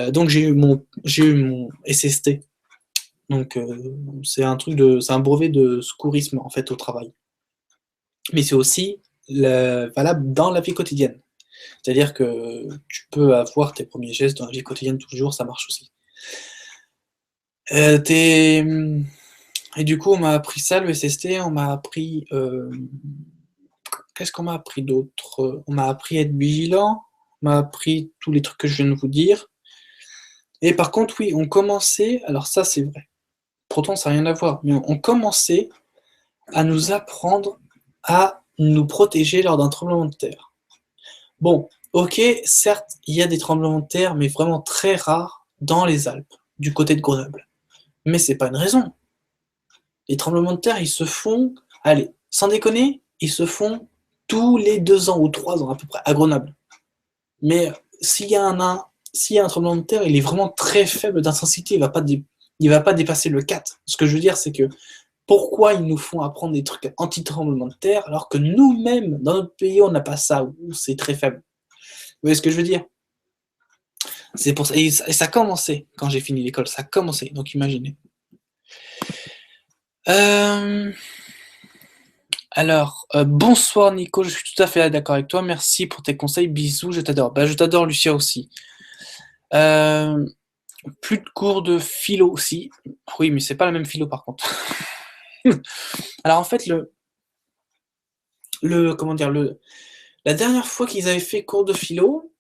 Donc j'ai eu mon SST. Donc c'est c'est un brevet de secourisme en fait au travail. Mais c'est aussi valable dans la vie quotidienne. C'est-à-dire que tu peux avoir tes premiers gestes dans la vie quotidienne tous les jours, ça marche aussi. Et du coup, on m'a appris ça, le SST, on m'a appris... Qu'est-ce qu'on m'a appris d'autre? On m'a appris à être vigilant, on m'a appris tous les trucs que je viens de vous dire. Et par contre, oui, on commençait, alors ça c'est vrai, pourtant ça n'a rien à voir, mais on commençait à nous apprendre à nous protéger lors d'un tremblement de terre. Bon, ok, certes, il y a des tremblements de terre, mais vraiment très rares dans les Alpes, du côté de Grenoble. Mais c'est pas une raison. Les tremblements de terre, ils se font, allez, sans déconner, ils se font tous les 2 ans ou 3 ans à peu près à Grenoble. Mais s'il y a un tremblement de terre, il est vraiment très faible d'intensité, il va pas dépasser le 4. Ce que je veux dire, c'est que pourquoi ils nous font apprendre des trucs anti-tremblement de terre alors que nous-mêmes, dans notre pays, on n'a pas ça, ou c'est très faible. Vous voyez ce que je veux dire? C'est pour ça, et ça a commencé quand j'ai fini l'école, ça a commencé, donc imaginez. Euh, alors, bonsoir Nico, je suis tout à fait d'accord avec toi, merci pour tes conseils, bisous, je t'adore. Bah, je t'adore Lucia aussi. Euh, plus de cours de philo aussi. Oui, mais c'est pas la même philo par contre. Alors en fait, comment dire, la dernière fois qu'ils avaient fait cours de philo,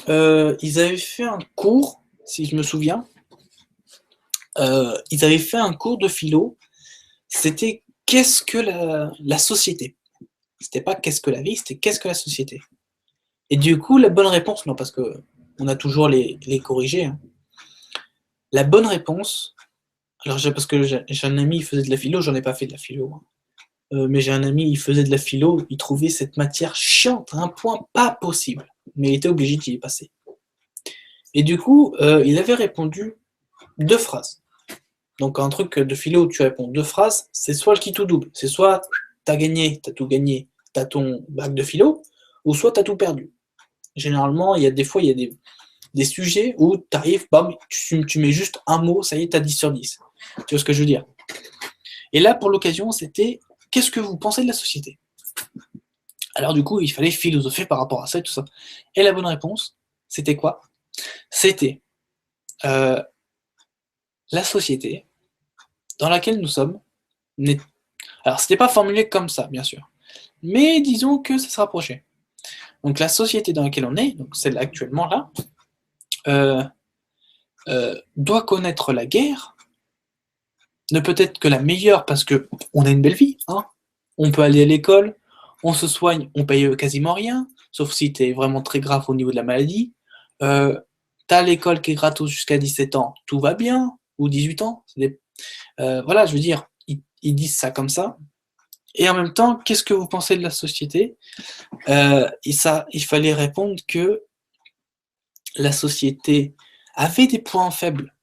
ils avaient fait un cours, si je me souviens, ils avaient fait un cours de philo, c'était qu'est-ce que la société? C'était pas qu'est-ce que la vie, c'était qu'est-ce que la société? Et du coup, la bonne réponse, non, parce que on a toujours les corrigés, hein. La bonne réponse, alors parce que j'ai un ami, il faisait de la philo, j'en ai pas fait de la philo, hein. Mais j'ai un ami, il faisait de la philo, il trouvait cette matière chiante à un point pas possible, mais il était obligé d'y passer. Et du coup, il avait répondu 2 phrases. Donc un truc de philo où tu réponds 2 phrases, c'est soit le qui tout double, c'est soit t'as gagné, t'as tout gagné, t'as ton bac de philo, ou soit t'as tout perdu. Généralement, il y a des fois, il y a des sujets où t'arrives, bam, tu mets juste un mot, ça y est, t'as 10 sur 10. Tu vois ce que je veux dire? Et là, pour l'occasion, c'était qu'est-ce que vous pensez de la société? Alors du coup, il fallait philosopher par rapport à ça et tout ça. Et la bonne réponse, c'était quoi? C'était euh, la société dans laquelle nous sommes. Alors, c'était pas formulé comme ça, bien sûr. Mais disons que ça se rapprochait. Donc la société dans laquelle on est, donc celle actuellement là, euh, doit connaître la guerre, ne peut être que la meilleure parce que on a une belle vie, hein. On peut aller à l'école, on se soigne, on paye quasiment rien, sauf si tu es vraiment très grave au niveau de la maladie. Tu as l'école qui est gratos jusqu'à 17 ans, tout va bien, ou 18 ans. Voilà, je veux dire, ils disent ça comme ça. Et en même temps, qu'est-ce que vous pensez de la société? Il fallait répondre que la société avait des points faibles,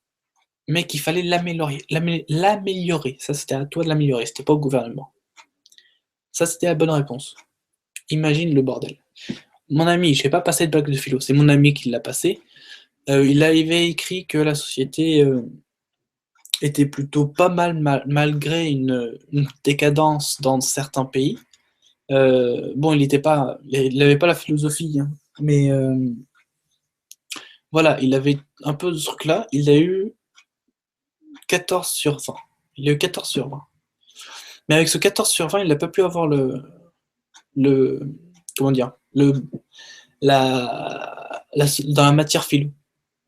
mais qu'il fallait l'améliorer. Ça, c'était à toi de l'améliorer, c'était pas au gouvernement. Ça, c'était la bonne réponse. Imagine le bordel. Mon ami, je n'ai pas passé de bac de philo, c'est mon ami qui l'a passé. Il avait écrit que la société était plutôt pas mal, malgré une décadence dans certains pays. Bon, il n'avait pas la philosophie, hein, mais voilà, il avait un peu de ce truc-là. Il a eu 14 sur 20. Il a eu 14 sur 20. Mais avec ce 14 sur 20, il n'a pas pu avoir le comment dire, dans la matière philo.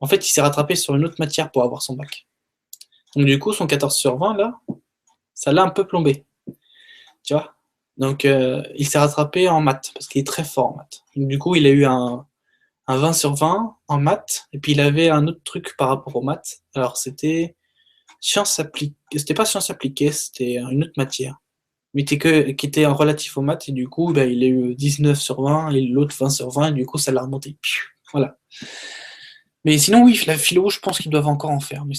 En fait, il s'est rattrapé sur une autre matière pour avoir son bac. Donc du coup, son 14 sur 20, là, ça l'a un peu plombé. Tu vois? Donc il s'est rattrapé en maths, parce qu'il est très fort en maths. Donc, du coup, il a eu un 20 sur 20 en maths, et puis il avait un autre truc par rapport aux maths. Alors c'était sciences appliquées, c'était pas sciences appliquées, c'était une autre matière, mais qui était en relatif aux maths, et du coup, bah, il a eu 19 sur 20, et l'autre 20 sur 20, et du coup, ça l'a remonté. Voilà. Mais sinon, oui, la philo, je pense qu'ils doivent encore en faire, mais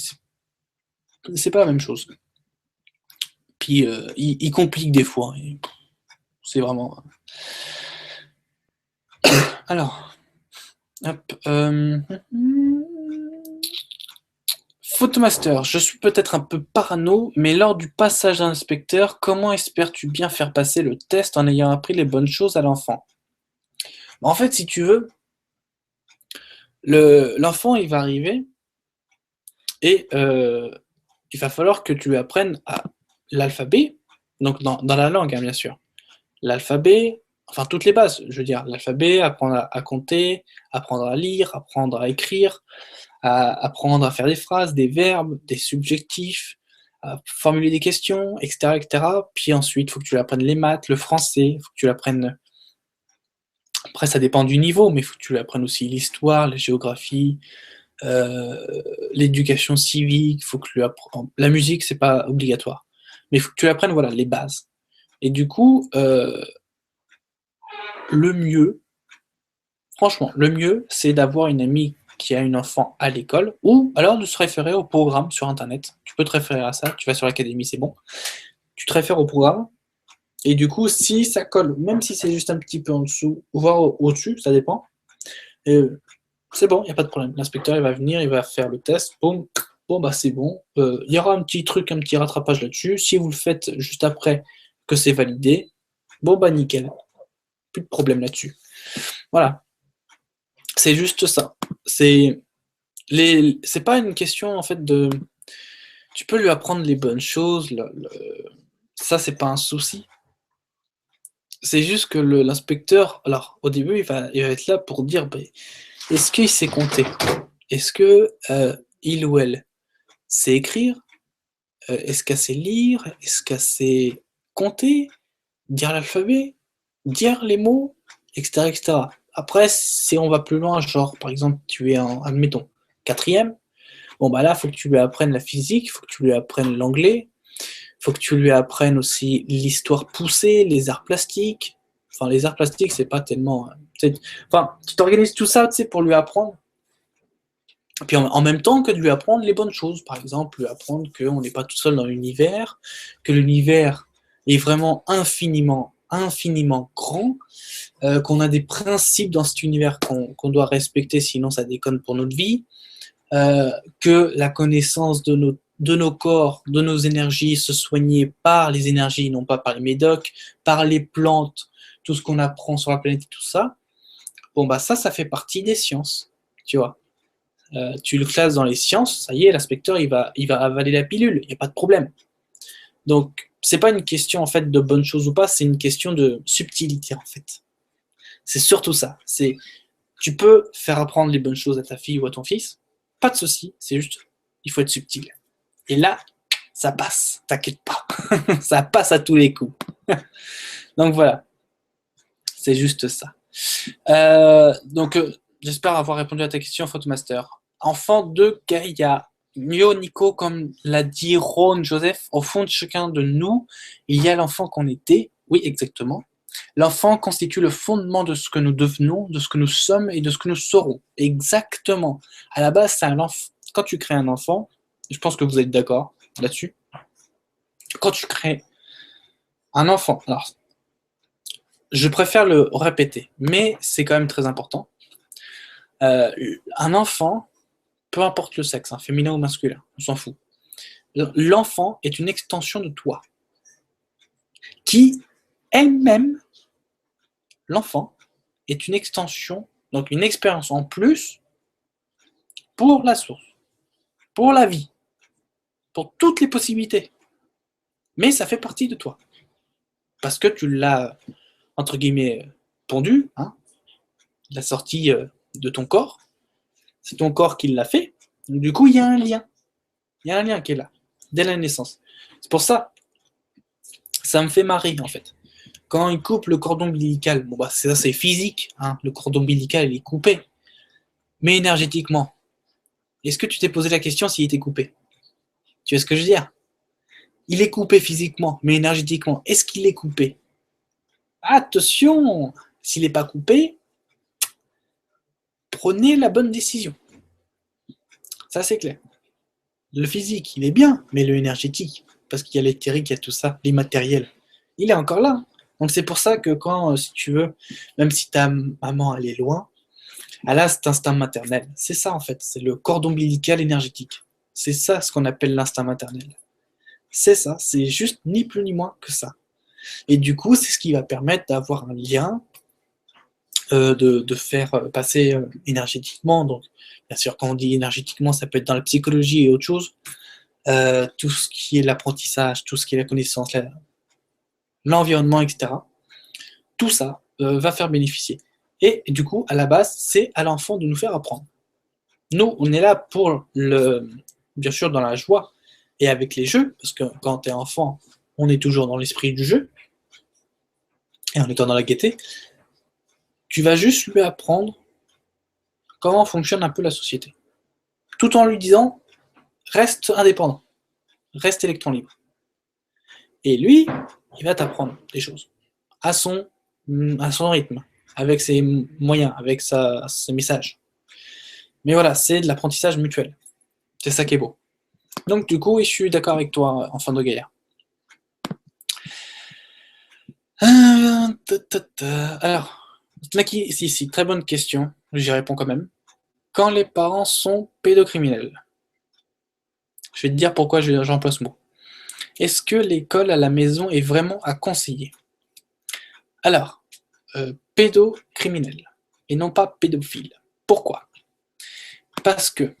c'est pas la même chose. Puis, ils compliquent des fois, et c'est vraiment... Alors, hop, Photomaster, je suis peut-être un peu parano, mais lors du passage à l'inspecteur, comment espères-tu bien faire passer le test en ayant appris les bonnes choses à l'enfant? En fait, si tu veux, l'enfant, il va arriver et il va falloir que tu lui apprennes l'alphabet, donc dans la langue, hein, bien sûr. L'alphabet, enfin toutes les bases, je veux dire, l'alphabet, apprendre à compter, apprendre à lire, apprendre à écrire, apprendre à faire des phrases, des verbes, des subjectifs, à formuler des questions, etc., etc. Puis ensuite, il faut que tu apprennes les maths, le français, il faut que tu l'apprennes. Après, ça dépend du niveau, mais il faut que tu apprennes aussi l'histoire, la géographie, l'éducation civique, faut que tu apprennes. La musique, c'est pas obligatoire, mais il faut que tu apprennes, voilà, les bases. Et du coup, le mieux, franchement, le mieux, c'est d'avoir une amie qui a une enfant à l'école, ou alors de se référer au programme sur Internet. Tu peux te référer à ça, tu vas sur l'académie, c'est bon. Tu te réfères au programme, et du coup, si ça colle, même si c'est juste un petit peu en dessous, voire au-dessus, ça dépend, c'est bon, il n'y a pas de problème. L'inspecteur, il va venir, il va faire le test, boum, bon, bah c'est bon. Il y aura un petit truc, un petit rattrapage là-dessus. Si vous le faites juste après que c'est validé, bon, bah nickel. Plus de problème là-dessus. Voilà. C'est juste ça. C'est pas une question, en fait, de... Tu peux lui apprendre les bonnes choses, ça, c'est pas un souci. C'est juste que l'inspecteur, alors, au début, il va être là pour dire, bah, est-ce qu'il sait compter? Est-ce que il ou elle sait écrire? Est-ce qu'elle sait lire? Est-ce qu'elle sait compter? Dire l'alphabet? Dire les mots? Etc., etc. Après, si on va plus loin, genre, par exemple, tu es en, admettons, quatrième, bon, bah là, il faut que tu lui apprennes la physique, il faut que tu lui apprennes l'anglais, il faut que tu lui apprennes aussi l'histoire poussée, les arts plastiques. Enfin, les arts plastiques, c'est pas tellement... Enfin, tu t'organises tout ça, tu sais, pour lui apprendre. Puis en même temps que de lui apprendre les bonnes choses. Par exemple, lui apprendre qu'on n'est pas tout seul dans l'univers, que l'univers est vraiment infiniment, infiniment grand, qu'on a des principes dans cet univers qu'on doit respecter, sinon ça déconne pour notre vie, que la connaissance de nos corps, de nos énergies, se soigner par les énergies, non pas par les médocs, par les plantes, tout ce qu'on apprend sur la planète et tout ça, bon bah ça fait partie des sciences, tu vois. Tu le classes dans les sciences, ça y est, l'inspecteur il va avaler la pilule, il n'y a pas de problème. Donc c'est pas une question en fait de bonne chose ou pas, c'est une question de subtilité en fait. C'est surtout ça. C'est tu peux faire apprendre les bonnes choses à ta fille ou à ton fils, pas de souci, c'est juste il faut être subtil. Et là, ça passe, t'inquiète pas, ça passe à tous les coups. Donc voilà. C'est juste ça. Donc, j'espère avoir répondu à ta question, Photomaster. Enfant de Gaïa. Mio, Nico, comme l'a dit Ron, Joseph, au fond de chacun de nous, il y a l'enfant qu'on était. Oui, exactement. L'enfant constitue le fondement de ce que nous devenons, de ce que nous sommes et de ce que nous serons. Exactement. À la base, c'est un enfant. Quand tu crées un enfant, je pense que vous êtes d'accord là-dessus. Quand tu crées un enfant, alors, je préfère le répéter, mais c'est quand même très important. Un enfant, peu importe le sexe, hein, féminin ou masculin, on s'en fout. L'enfant est une extension de toi, qui elle-même, l'enfant, est une extension, donc une expérience en plus pour la source, pour la vie, pour toutes les possibilités. Mais ça fait partie de toi. Parce que tu l'as, entre guillemets, pondu, hein, la sortie de ton corps. C'est ton corps qui l'a fait. Donc, du coup, il y a un lien. Il y a un lien qui est là, dès la naissance. C'est pour ça, ça me fait marrer, en fait. Quand il coupe le cordon ombilical, bon, bah, ça, c'est physique, hein, le cordon ombilical, il est coupé. Mais énergétiquement, est-ce que tu t'es posé la question s'il était coupé? Tu vois ce que je veux dire? Il est coupé physiquement, mais énergétiquement, est-ce qu'il est coupé? Attention, s'il n'est pas coupé, prenez la bonne décision. Ça, c'est clair. Le physique, il est bien, mais le énergétique, parce qu'il y a l'éthérique, il y a tout ça, l'immatériel, il est encore là. Donc c'est pour ça que quand, si tu veux, même si ta maman, elle est loin, elle a cet instinct maternel. C'est ça, en fait, c'est le cordon ombilical énergétique. C'est ça ce qu'on appelle l'instinct maternel. C'est ça, c'est juste ni plus ni moins que ça. Et du coup, c'est ce qui va permettre d'avoir un lien, de faire passer énergétiquement. Donc, bien sûr, quand on dit énergétiquement, ça peut être dans la psychologie et autre chose. Tout ce qui est l'apprentissage, tout ce qui est la connaissance, l'environnement, etc. Tout ça va faire bénéficier. Et du coup, à la base, c'est à l'enfant de nous faire apprendre. Nous, on est là pour bien sûr dans la joie et avec les jeux, parce que quand tu es enfant, on est toujours dans l'esprit du jeu, et en étant dans la gaieté, tu vas juste lui apprendre comment fonctionne un peu la société. Tout en lui disant, reste indépendant, reste électron libre. Et lui, il va t'apprendre des choses à son rythme, avec ses moyens, avec ses messages. Mais voilà, c'est de l'apprentissage mutuel. C'est ça qui est beau. Donc du coup, je suis d'accord avec toi, enfant de Gaïa. Alors, Naki, si, très bonne question, j'y réponds quand même. Quand les parents sont pédocriminels, je vais te dire pourquoi j'emploie ce mot. Est-ce que l'école à la maison est vraiment à conseiller? Alors, pédocriminel, et non pas pédophile. Pourquoi? Parce que,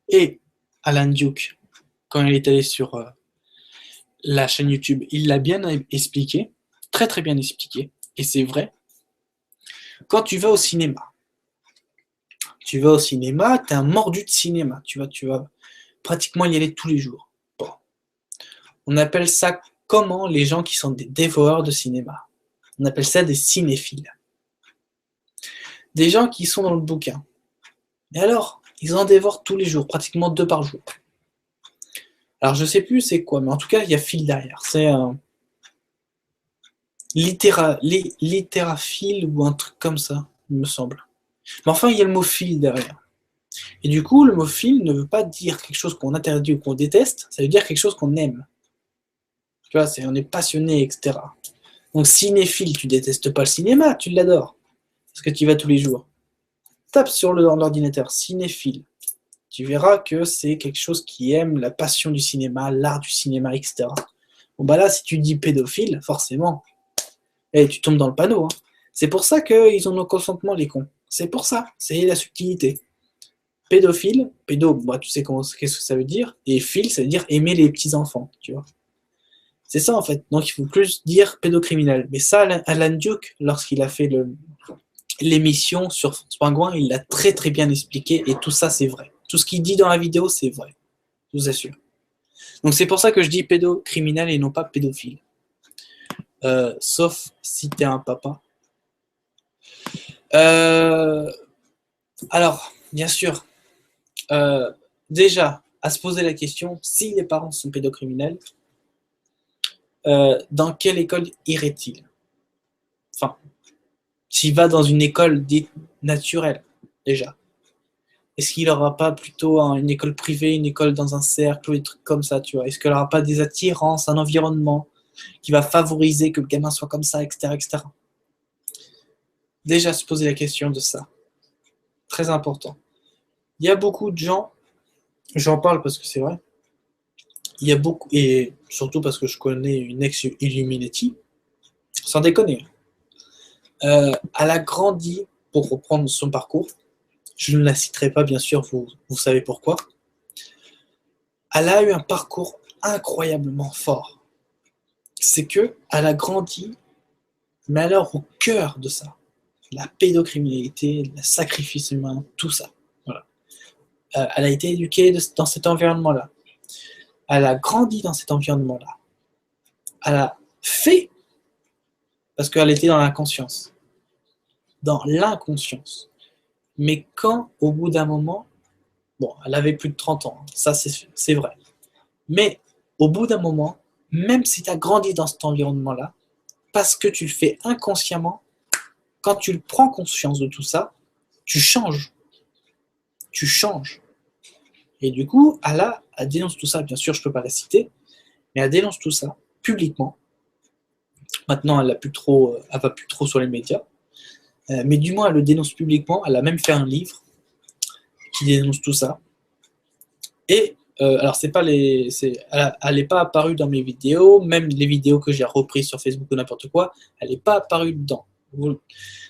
et Alan Duke, quand il est allé sur la chaîne YouTube, il l'a bien expliqué, très très bien expliqué, et c'est vrai. Quand tu vas au cinéma, tu es un mordu de cinéma, tu vas pratiquement y aller tous les jours. Bon. On appelle ça comment les gens qui sont des dévoreurs de cinéma? On appelle ça des cinéphiles. Des gens qui sont dans le bouquin. Et alors, ils en dévorent tous les jours, pratiquement 2 par jour. Alors je sais plus c'est quoi, mais en tout cas il y a fil derrière. C'est un littéraphile ou un truc comme ça, il me semble. Mais enfin il y a le mot fil derrière. Et du coup le mot fil ne veut pas dire quelque chose qu'on interdit ou qu'on déteste, ça veut dire quelque chose qu'on aime. Tu vois, on est passionné, etc. Donc cinéphile, tu détestes pas le cinéma, tu l'adores. Parce que tu y vas tous les jours. Tape sur l'ordinateur, cinéphile. Tu verras que c'est quelque chose qui aime la passion du cinéma, l'art du cinéma, etc. Bon bah là, si tu dis pédophile, forcément, tu tombes dans le panneau. Hein. C'est pour ça qu'ils ont nos consentements, les cons. C'est pour ça, c'est la subtilité. Pédophile, pédo, bah, tu sais qu'est-ce que ça veut dire, et phile, ça veut dire aimer les petits-enfants, tu vois. C'est ça en fait, donc il faut plus dire pédocriminel. Mais ça, Alan Duke, lorsqu'il a fait l'émission sur Pingouin, il l'a très très bien expliqué, et tout ça c'est vrai. Tout ce qu'il dit dans la vidéo, c'est vrai, je vous assure. Donc c'est pour ça que je dis pédocriminel et non pas pédophile. sauf si tu es un papa. Alors, bien sûr, déjà, à se poser la question, si les parents sont pédocriminels, dans quelle école irait-il? Enfin, s'il va dans une école dite naturelle, déjà. Est-ce qu'il n'aura pas plutôt une école privée, une école dans un cercle, ou des trucs comme ça, tu vois? Est-ce qu'il n'aura pas des attirances, un environnement qui va favoriser que le gamin soit comme ça, etc., etc. Déjà, se poser la question de ça. Très important. Il y a beaucoup de gens, j'en parle parce que c'est vrai, il y a beaucoup, et surtout parce que je connais une ex-Illuminati, sans déconner, elle a grandi, pour reprendre son parcours, je ne la citerai pas, bien sûr, vous savez pourquoi. Elle a eu un parcours incroyablement fort. C'est que elle a grandi, mais alors au cœur de ça. La pédocriminalité, le sacrifice humain, tout ça. Voilà. Elle a été éduquée dans cet environnement-là. Elle a grandi dans cet environnement-là. Elle a fait, parce qu'elle était dans l'inconscience. Dans l'inconscience. Mais quand, au bout d'un moment, bon, elle avait plus de 30 ans, ça c'est vrai. Mais au bout d'un moment, même si tu as grandi dans cet environnement-là, parce que tu le fais inconsciemment, quand tu prends conscience de tout ça, tu changes. Tu changes. Et du coup, elle dénonce tout ça. Bien sûr, je ne peux pas la citer, mais elle dénonce tout ça publiquement. Maintenant, elle va plus trop sur les médias, mais du moins, elle le dénonce publiquement. Elle a même fait un livre qui dénonce tout ça. Et alors, elle n'est pas apparue dans mes vidéos, même les vidéos que j'ai reprises sur Facebook ou n'importe quoi, elle n'est pas apparue dedans.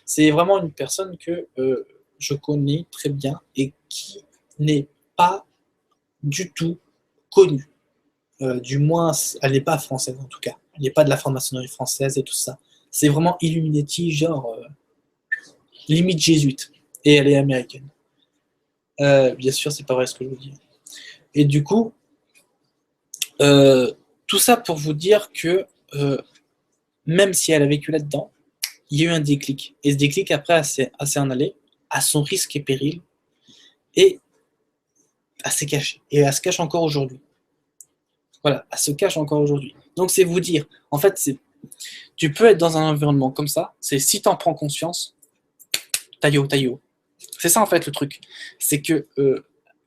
C'est vraiment une personne que je connais très bien et qui n'est pas du tout connue. Du moins, elle n'est pas française en tout cas. Elle n'est pas de la franc-maçonnerie française et tout ça. C'est vraiment Illuminati, genre limite jésuite. Et elle est américaine. Bien sûr, c'est pas vrai ce que je veux dire. Et du coup, tout ça pour vous dire que même si elle a vécu là-dedans, il y a eu un déclic. Et ce déclic, après, elle s'est en allée à son risque et péril. Et elle s'est cachée. Et elle se cache encore aujourd'hui. Voilà, elle se cache encore aujourd'hui. Donc c'est vous dire, en fait, tu peux être dans un environnement comme ça, c'est si tu en prends conscience, taillot, taillot. C'est ça en fait le truc. C'est que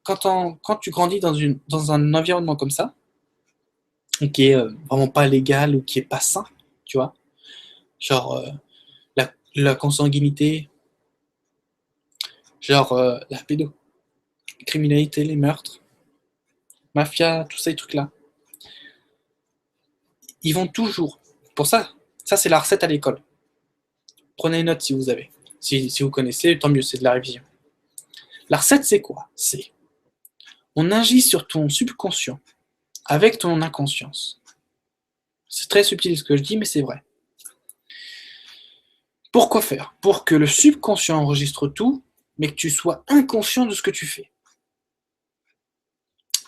quand tu grandis dans un environnement comme ça, qui est vraiment pas légal ou qui est pas sain, tu vois, genre la consanguinité, genre la pédocriminalité, les meurtres, mafia, tous ces trucs-là, ils vont toujours. Pour ça, c'est la recette à l'école. Prenez une note si vous avez. Si vous connaissez, tant mieux, c'est de la révision. La recette, c'est quoi? C'est on agit sur ton subconscient avec ton inconscience. C'est très subtil ce que je dis, mais c'est vrai. Pourquoi faire? Pour que le subconscient enregistre tout, mais que tu sois inconscient de ce que tu fais.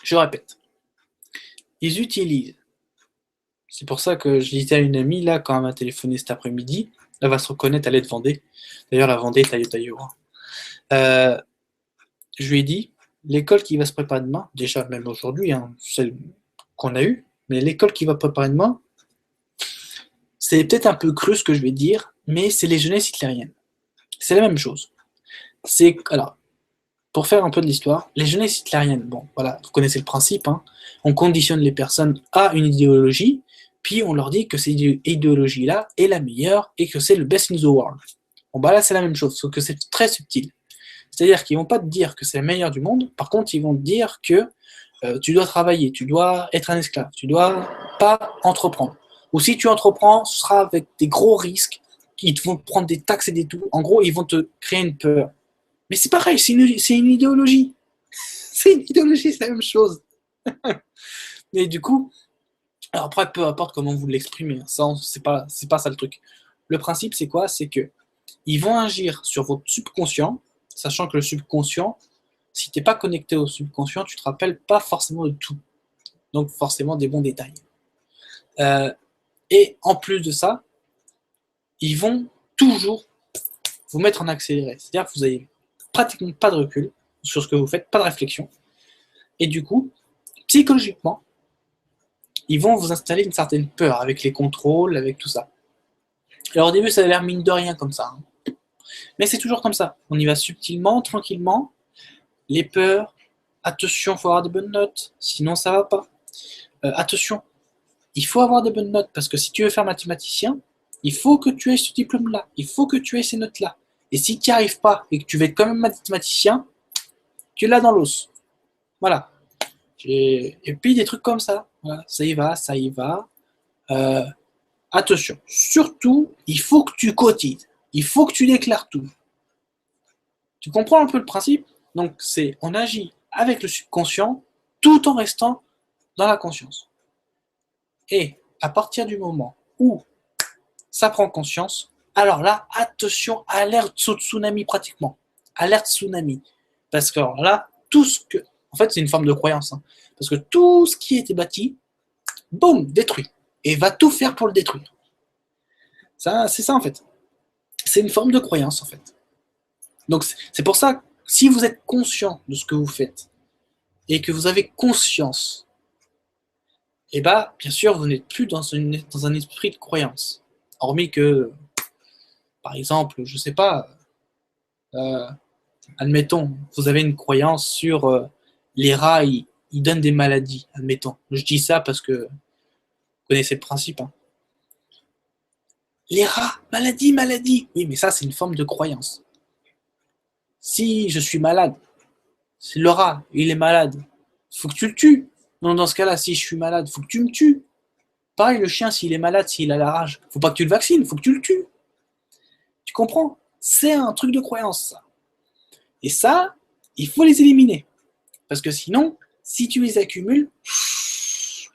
Je répète. Ils utilisent. C'est pour ça que je disais à une amie, là, quand elle m'a téléphoné cet après-midi, elle va se reconnaître, elle est de Vendée. D'ailleurs, la Vendée, taillot, taillot. Je lui ai dit, l'école qui va se préparer demain, déjà même aujourd'hui, hein, celle qu'on a eue, mais l'école qui va préparer demain, c'est peut-être un peu cru ce que je vais dire, mais c'est les jeunesses hitlériennes. C'est la même chose. Alors, pour faire un peu de l'histoire, les jeunesses hitlériennes, bon, voilà, vous connaissez le principe, hein, on conditionne les personnes à une idéologie, puis on leur dit que cette idéologie-là est la meilleure et que c'est le best in the world. Bon, bah là, c'est la même chose, sauf que c'est très subtil. C'est-à-dire qu'ils vont pas te dire que c'est la meilleure du monde, par contre, ils vont te dire que tu dois travailler, tu dois être un esclave, tu dois pas entreprendre. Ou si tu entreprends, ce sera avec des gros risques, ils te vont prendre des taxes et des tout. En gros, ils vont te créer une peur. Mais c'est pareil, c'est une idéologie. C'est une idéologie, c'est la même chose. Mais du coup, alors après, peu importe comment vous l'exprimez, c'est pas ça le truc. Le principe, c'est quoi? C'est que ils vont agir sur votre subconscient, sachant que le subconscient, si tu n'es pas connecté au subconscient, tu te rappelles pas forcément de tout. Donc forcément des bons détails. Euh, Et en plus de ça, ils vont toujours vous mettre en accéléré. C'est-à-dire que vous n'avez pratiquement pas de recul sur ce que vous faites, pas de réflexion. Et du coup, psychologiquement, ils vont vous installer une certaine peur avec les contrôles, avec tout ça. Alors au début, ça a l'air mine de rien comme ça. Mais c'est toujours comme ça. On y va subtilement, tranquillement. Les peurs, attention, il faut avoir des bonnes notes, sinon ça va pas. Attention, il faut avoir des bonnes notes, parce que si tu veux faire mathématicien, il faut que tu aies ce diplôme-là, il faut que tu aies ces notes-là. Et si tu n'y arrives pas, et que tu veux être quand même mathématicien, tu l'as dans l'os. Voilà. Et puis des trucs comme ça. Voilà. Ça y va, ça y va. Euh, attention, surtout, il faut que tu cotises. Il faut que tu déclares tout. Tu comprends un peu le principe? Donc, on agit avec le subconscient tout en restant dans la conscience. Et à partir du moment où ça prend conscience, alors là, attention, alerte tsunami pratiquement. Alerte tsunami. Parce que alors là, tout ce que... En fait, c'est une forme de croyance. Hein, parce que tout ce qui était bâti, boum, détruit. Et va tout faire pour le détruire. Ça, c'est ça en fait. C'est une forme de croyance en fait. Donc c'est pour ça, si vous êtes conscient de ce que vous faites, et que vous avez conscience, et bah, bien sûr, vous n'êtes plus dans un esprit de croyance. Hormis que, par exemple, je sais pas, euh, admettons, vous avez une croyance sur les rats, ils donnent des maladies, admettons. Je dis ça parce que vous connaissez le principe. Hein. Les rats, maladie, maladie. Oui, mais ça, c'est une forme de croyance. Si je suis malade, c'est le rat, il est malade, faut que tu le tues. Non, dans ce cas-là, si je suis malade, faut que tu me tues. Pareil, le chien, s'il est malade, s'il a la rage, faut pas que tu le vaccines, faut que tu le tues. Tu comprends? C'est un truc de croyance, ça. Et ça, il faut les éliminer. Parce que sinon, si tu les accumules,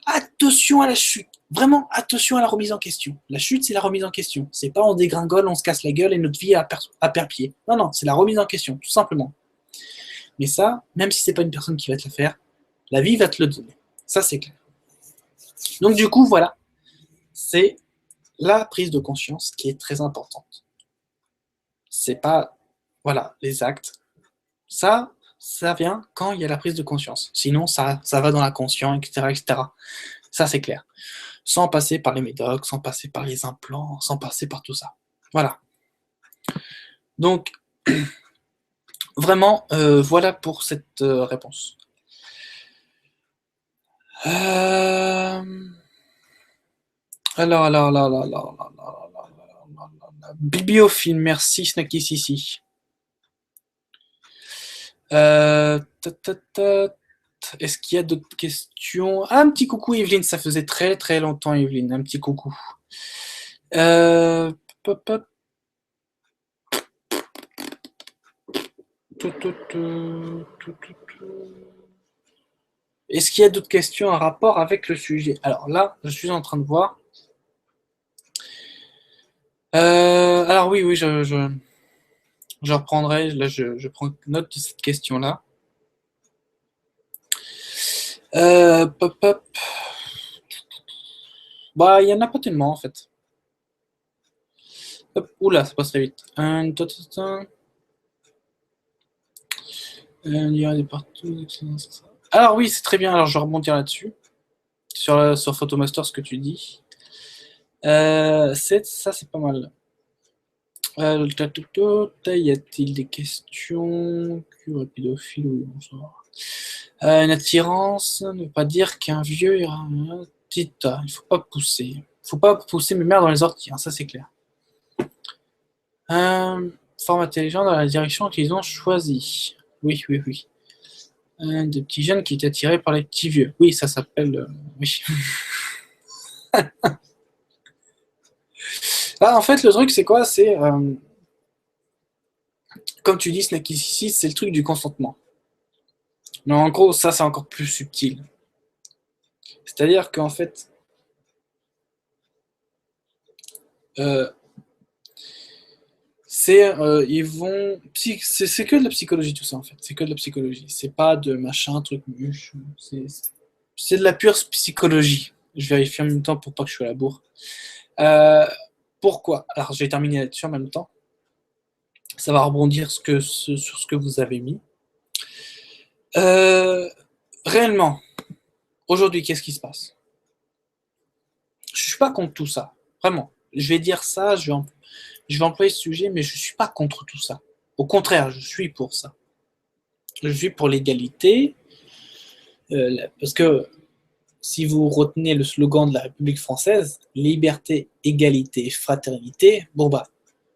attention à la chute. Vraiment, attention à la remise en question. La chute, c'est la remise en question. C'est pas on dégringole, on se casse la gueule et notre vie à perdre pied. Non, non, c'est la remise en question, tout simplement. Mais ça, même si c'est pas une personne qui va te la faire, la vie va te le donner. Ça, c'est clair. Donc du coup, voilà. C'est la prise de conscience qui est très importante. C'est pas, voilà, les actes. Ça vient quand il y a la prise de conscience. Sinon, ça va dans la conscience, etc., etc. Ça, c'est clair. Sans passer par les médocs, sans passer par les implants, sans passer par tout ça. Voilà. Donc, vraiment, voilà pour cette réponse. Alors. Bibliophile, merci Snacky Sissi. Est-ce qu'il y a d'autres questions? Ah, un petit coucou Evelyne, ça faisait très très longtemps Evelyne, un petit coucou. Pop, pop. Est-ce qu'il y a d'autres questions en rapport avec le sujet? Alors là, je suis en train de voir. Alors oui, je reprendrai. Là, je prends note de cette question-là. Pop. Bah, il y en a pas tellement en fait. Hop, oula, ça passe très vite. Alors oui, c'est très bien. Alors je vais rebondir là-dessus. Sur Photomaster, ce que tu dis. Ça, c'est pas mal. Y a-t-il des questions? Pédophile ou bonsoir. Une attirance, ne veut pas dire qu'un vieux ira. Tita, il faut pas pousser. Il faut pas pousser mes mères dans les orties, hein, ça c'est clair. Forme intelligente dans la direction qu'ils ont choisie. Oui. Des petits jeunes qui étaient attirés par les petits vieux. Oui, ça s'appelle. Oui. Là, en fait, le truc, c'est quoi? C'est. Comme tu dis, Snacky ici, c'est le truc du consentement. Mais en gros, ça, c'est encore plus subtil. C'est-à-dire qu'en fait. Ils vont. C'est que de la psychologie, tout ça, en fait. C'est que de la psychologie. C'est pas de machin, truc muche. C'est de la pure psychologie. Je vérifie en même temps pour pas que je sois à la bourre. Pourquoi? Alors, je vais terminer là-dessus en même temps. Ça va rebondir sur ce que vous avez mis. Réellement, aujourd'hui, qu'est-ce qui se passe? Je suis pas contre tout ça. Vraiment. Je vais dire ça, je vais employer ce sujet, mais je suis pas contre tout ça. Au contraire, je suis pour ça. Je suis pour l'égalité, parce que si vous retenez le slogan de la République française, liberté, égalité, fraternité, bon bah,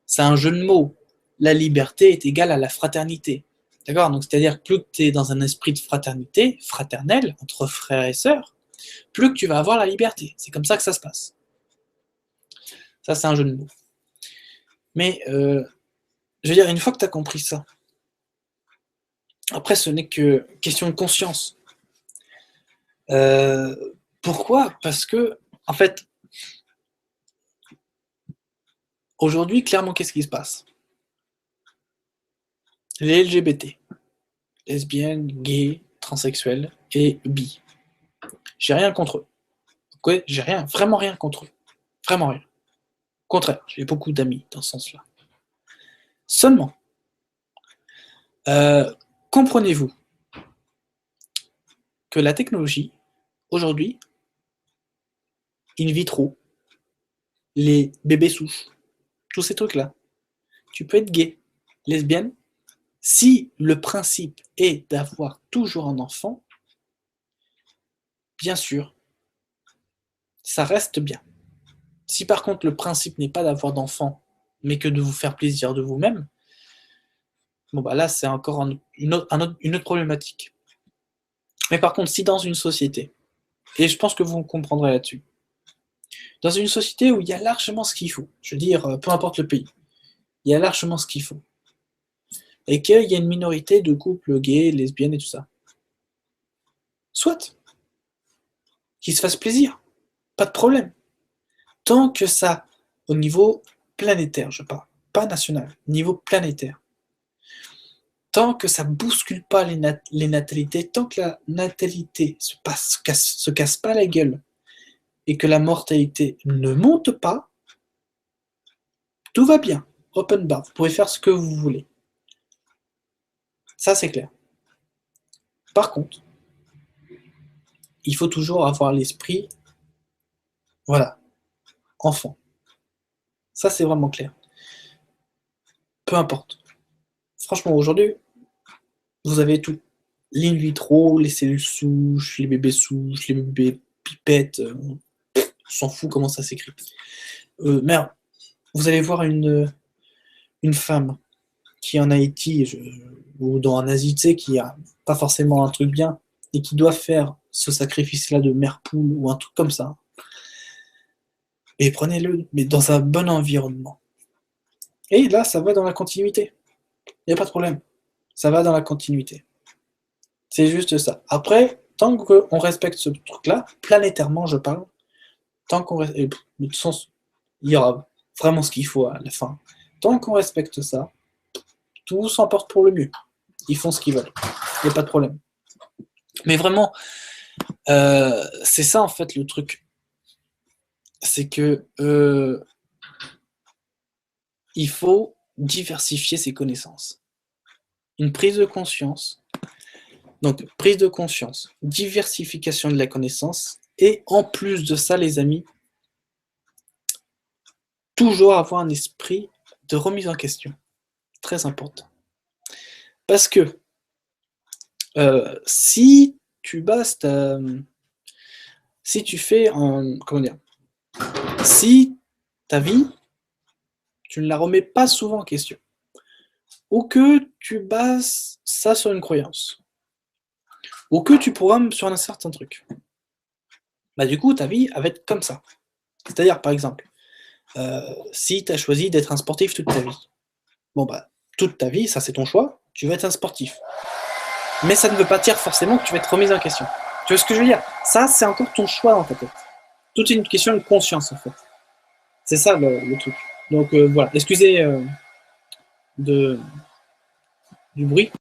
c'est un jeu de mots. La liberté est égale à la fraternité. D'accord? Donc, c'est-à-dire que plus que tu es dans un esprit de fraternité, fraternel, entre frères et sœurs, plus que tu vas avoir la liberté. C'est comme ça que ça se passe. Ça, c'est un jeu de mots. Mais, je veux dire, une fois que tu as compris ça, après, ce n'est que question de conscience. Pourquoi? Parce que, en fait, aujourd'hui, clairement, qu'est-ce qui se passe? Les LGBT, lesbiennes, gays, transsexuels et bi. J'ai rien contre eux. Okay, j'ai rien, vraiment rien contre eux. Vraiment rien. Au contraire, j'ai beaucoup d'amis dans ce sens-là. Seulement, comprenez-vous que la technologie, aujourd'hui, in vitro, les bébés souches, tous ces trucs-là, tu peux être gay, lesbienne, si le principe est d'avoir toujours un enfant, bien sûr, ça reste bien. Si par contre le principe n'est pas d'avoir d'enfant, mais que de vous faire plaisir de vous-même, bon bah là c'est encore une autre problématique. Mais par contre, si dans une société, et je pense que vous comprendrez là-dessus, dans une société où il y a largement ce qu'il faut, je veux dire, peu importe le pays, il y a largement ce qu'il faut, et qu'il y a une minorité de couples gays, lesbiennes et tout ça, soit, qu'ils se fassent plaisir, pas de problème. Tant que ça, au niveau planétaire, je parle, pas national, niveau planétaire, tant que ça bouscule pas les natalités, tant que la natalité se casse pas la gueule et que la mortalité ne monte pas, tout va bien. Open bar, vous pouvez faire ce que vous voulez. Ça, c'est clair. Par contre, il faut toujours avoir l'esprit, voilà, enfant. Ça, c'est vraiment clair. Peu importe. Franchement, aujourd'hui, vous avez tout. L'in vitro, les cellules souches, les bébés pipettes, on s'en fout comment ça s'écrit. Merde, vous allez voir une femme qui est en Haïti ou dans en Asie, tu sais, qui a pas forcément un truc bien et qui doit faire ce sacrifice-là de mère poule ou un truc comme ça. Et prenez-le, mais dans un bon environnement. Et là, ça va dans la continuité. Il n'y a pas de problème. Ça va dans la continuité. C'est juste ça. Après, tant qu'on respecte ce truc-là, planétairement, je parle, tant qu'on respecte, de toute façon, il y aura vraiment ce qu'il faut à la fin. Tant qu'on respecte ça, tout s'emporte pour le mieux. Ils font ce qu'ils veulent. Il n'y a pas de problème. Mais vraiment, c'est ça en fait le truc. C'est que il faut diversifier ses connaissances. Une prise de conscience. Donc, prise de conscience, diversification de la connaissance, et en plus de ça, les amis, toujours avoir un esprit de remise en question. Très important. Parce que si tu bases si tu fais un. Comment dire? Si ta vie, tu ne la remets pas souvent en question, ou que tu bases ça sur une croyance, ou que tu programmes sur un certain truc, bah du coup, ta vie, elle va être comme ça. C'est-à-dire, par exemple, si tu as choisi d'être un sportif toute ta vie, bon bah, toute ta vie, ça c'est ton choix, tu vas être un sportif. Mais ça ne veut pas dire forcément que tu vas être remis en question. Tu vois ce que je veux dire? Ça, c'est encore ton choix en fait. Tout est une question de conscience en fait. C'est ça le truc. Donc voilà, excusez de, du bruit.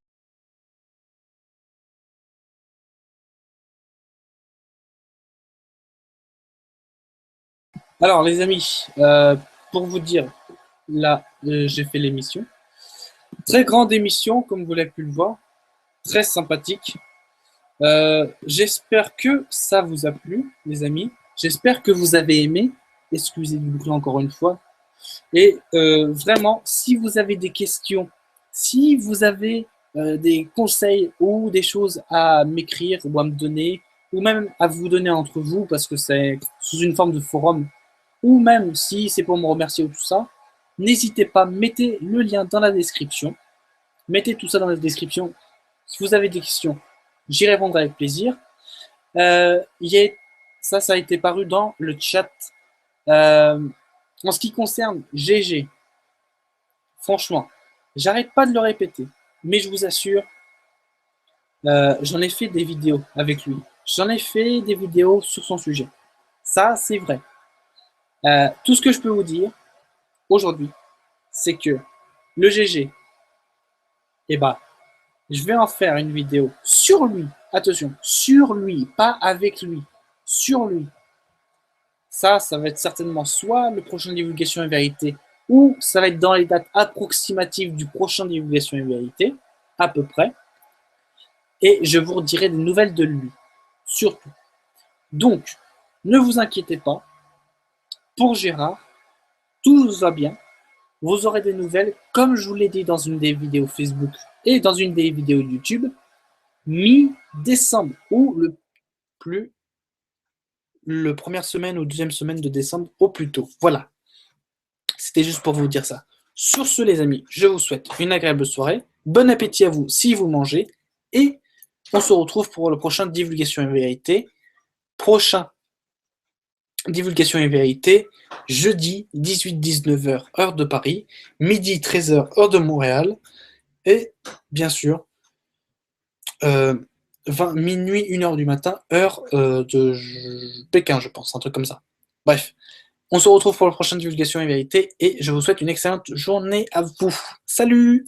Alors, les amis, pour vous dire, là, j'ai fait l'émission. Très grande émission, comme vous l'avez pu le voir. Très sympathique. J'espère que ça vous a plu, les amis. J'espère que vous avez aimé. Excusez du bruit encore une fois. Et vraiment, si vous avez des questions, si vous avez des conseils ou des choses à m'écrire ou à me donner, ou même à vous donner entre vous, parce que c'est sous une forme de forum, ou même si c'est pour me remercier ou tout ça, n'hésitez pas, mettez le lien dans la description. Mettez tout ça dans la description. Si vous avez des questions, j'y répondrai avec plaisir. Ça a été paru dans le chat. En ce qui concerne GG, franchement, j'arrête pas de le répéter, mais je vous assure, j'en ai fait des vidéos avec lui. J'en ai fait des vidéos sur son sujet. Ça, c'est vrai. Tout ce que je peux vous dire aujourd'hui, c'est que le GG, eh ben, je vais en faire une vidéo sur lui. Attention, sur lui, pas avec lui. Sur lui. Ça va être certainement soit le prochain Divulgation et Vérité, ou ça va être dans les dates approximatives du prochain Divulgation et Vérité, à peu près. Et je vous redirai des nouvelles de lui, surtout. Donc, ne vous inquiétez pas. Pour Gérard, tout va bien. Vous aurez des nouvelles, comme je vous l'ai dit dans une des vidéos Facebook et dans une des vidéos YouTube, mi-décembre ou le première semaine ou deuxième semaine de décembre au plus tôt. Voilà. C'était juste pour vous dire ça. Sur ce, les amis, je vous souhaite une agréable soirée. Bon appétit à vous si vous mangez. Et on se retrouve pour le prochain Divulgation et Vérité. Prochain Divulgation et Vérité, jeudi 18-19h, heure de Paris, midi 13h, heure de Montréal. Et bien sûr, minuit, 1h du matin, heure de Pékin, je pense, un truc comme ça. Bref, on se retrouve pour la prochaine Divulgation et Vérité et je vous souhaite une excellente journée à vous. Salut!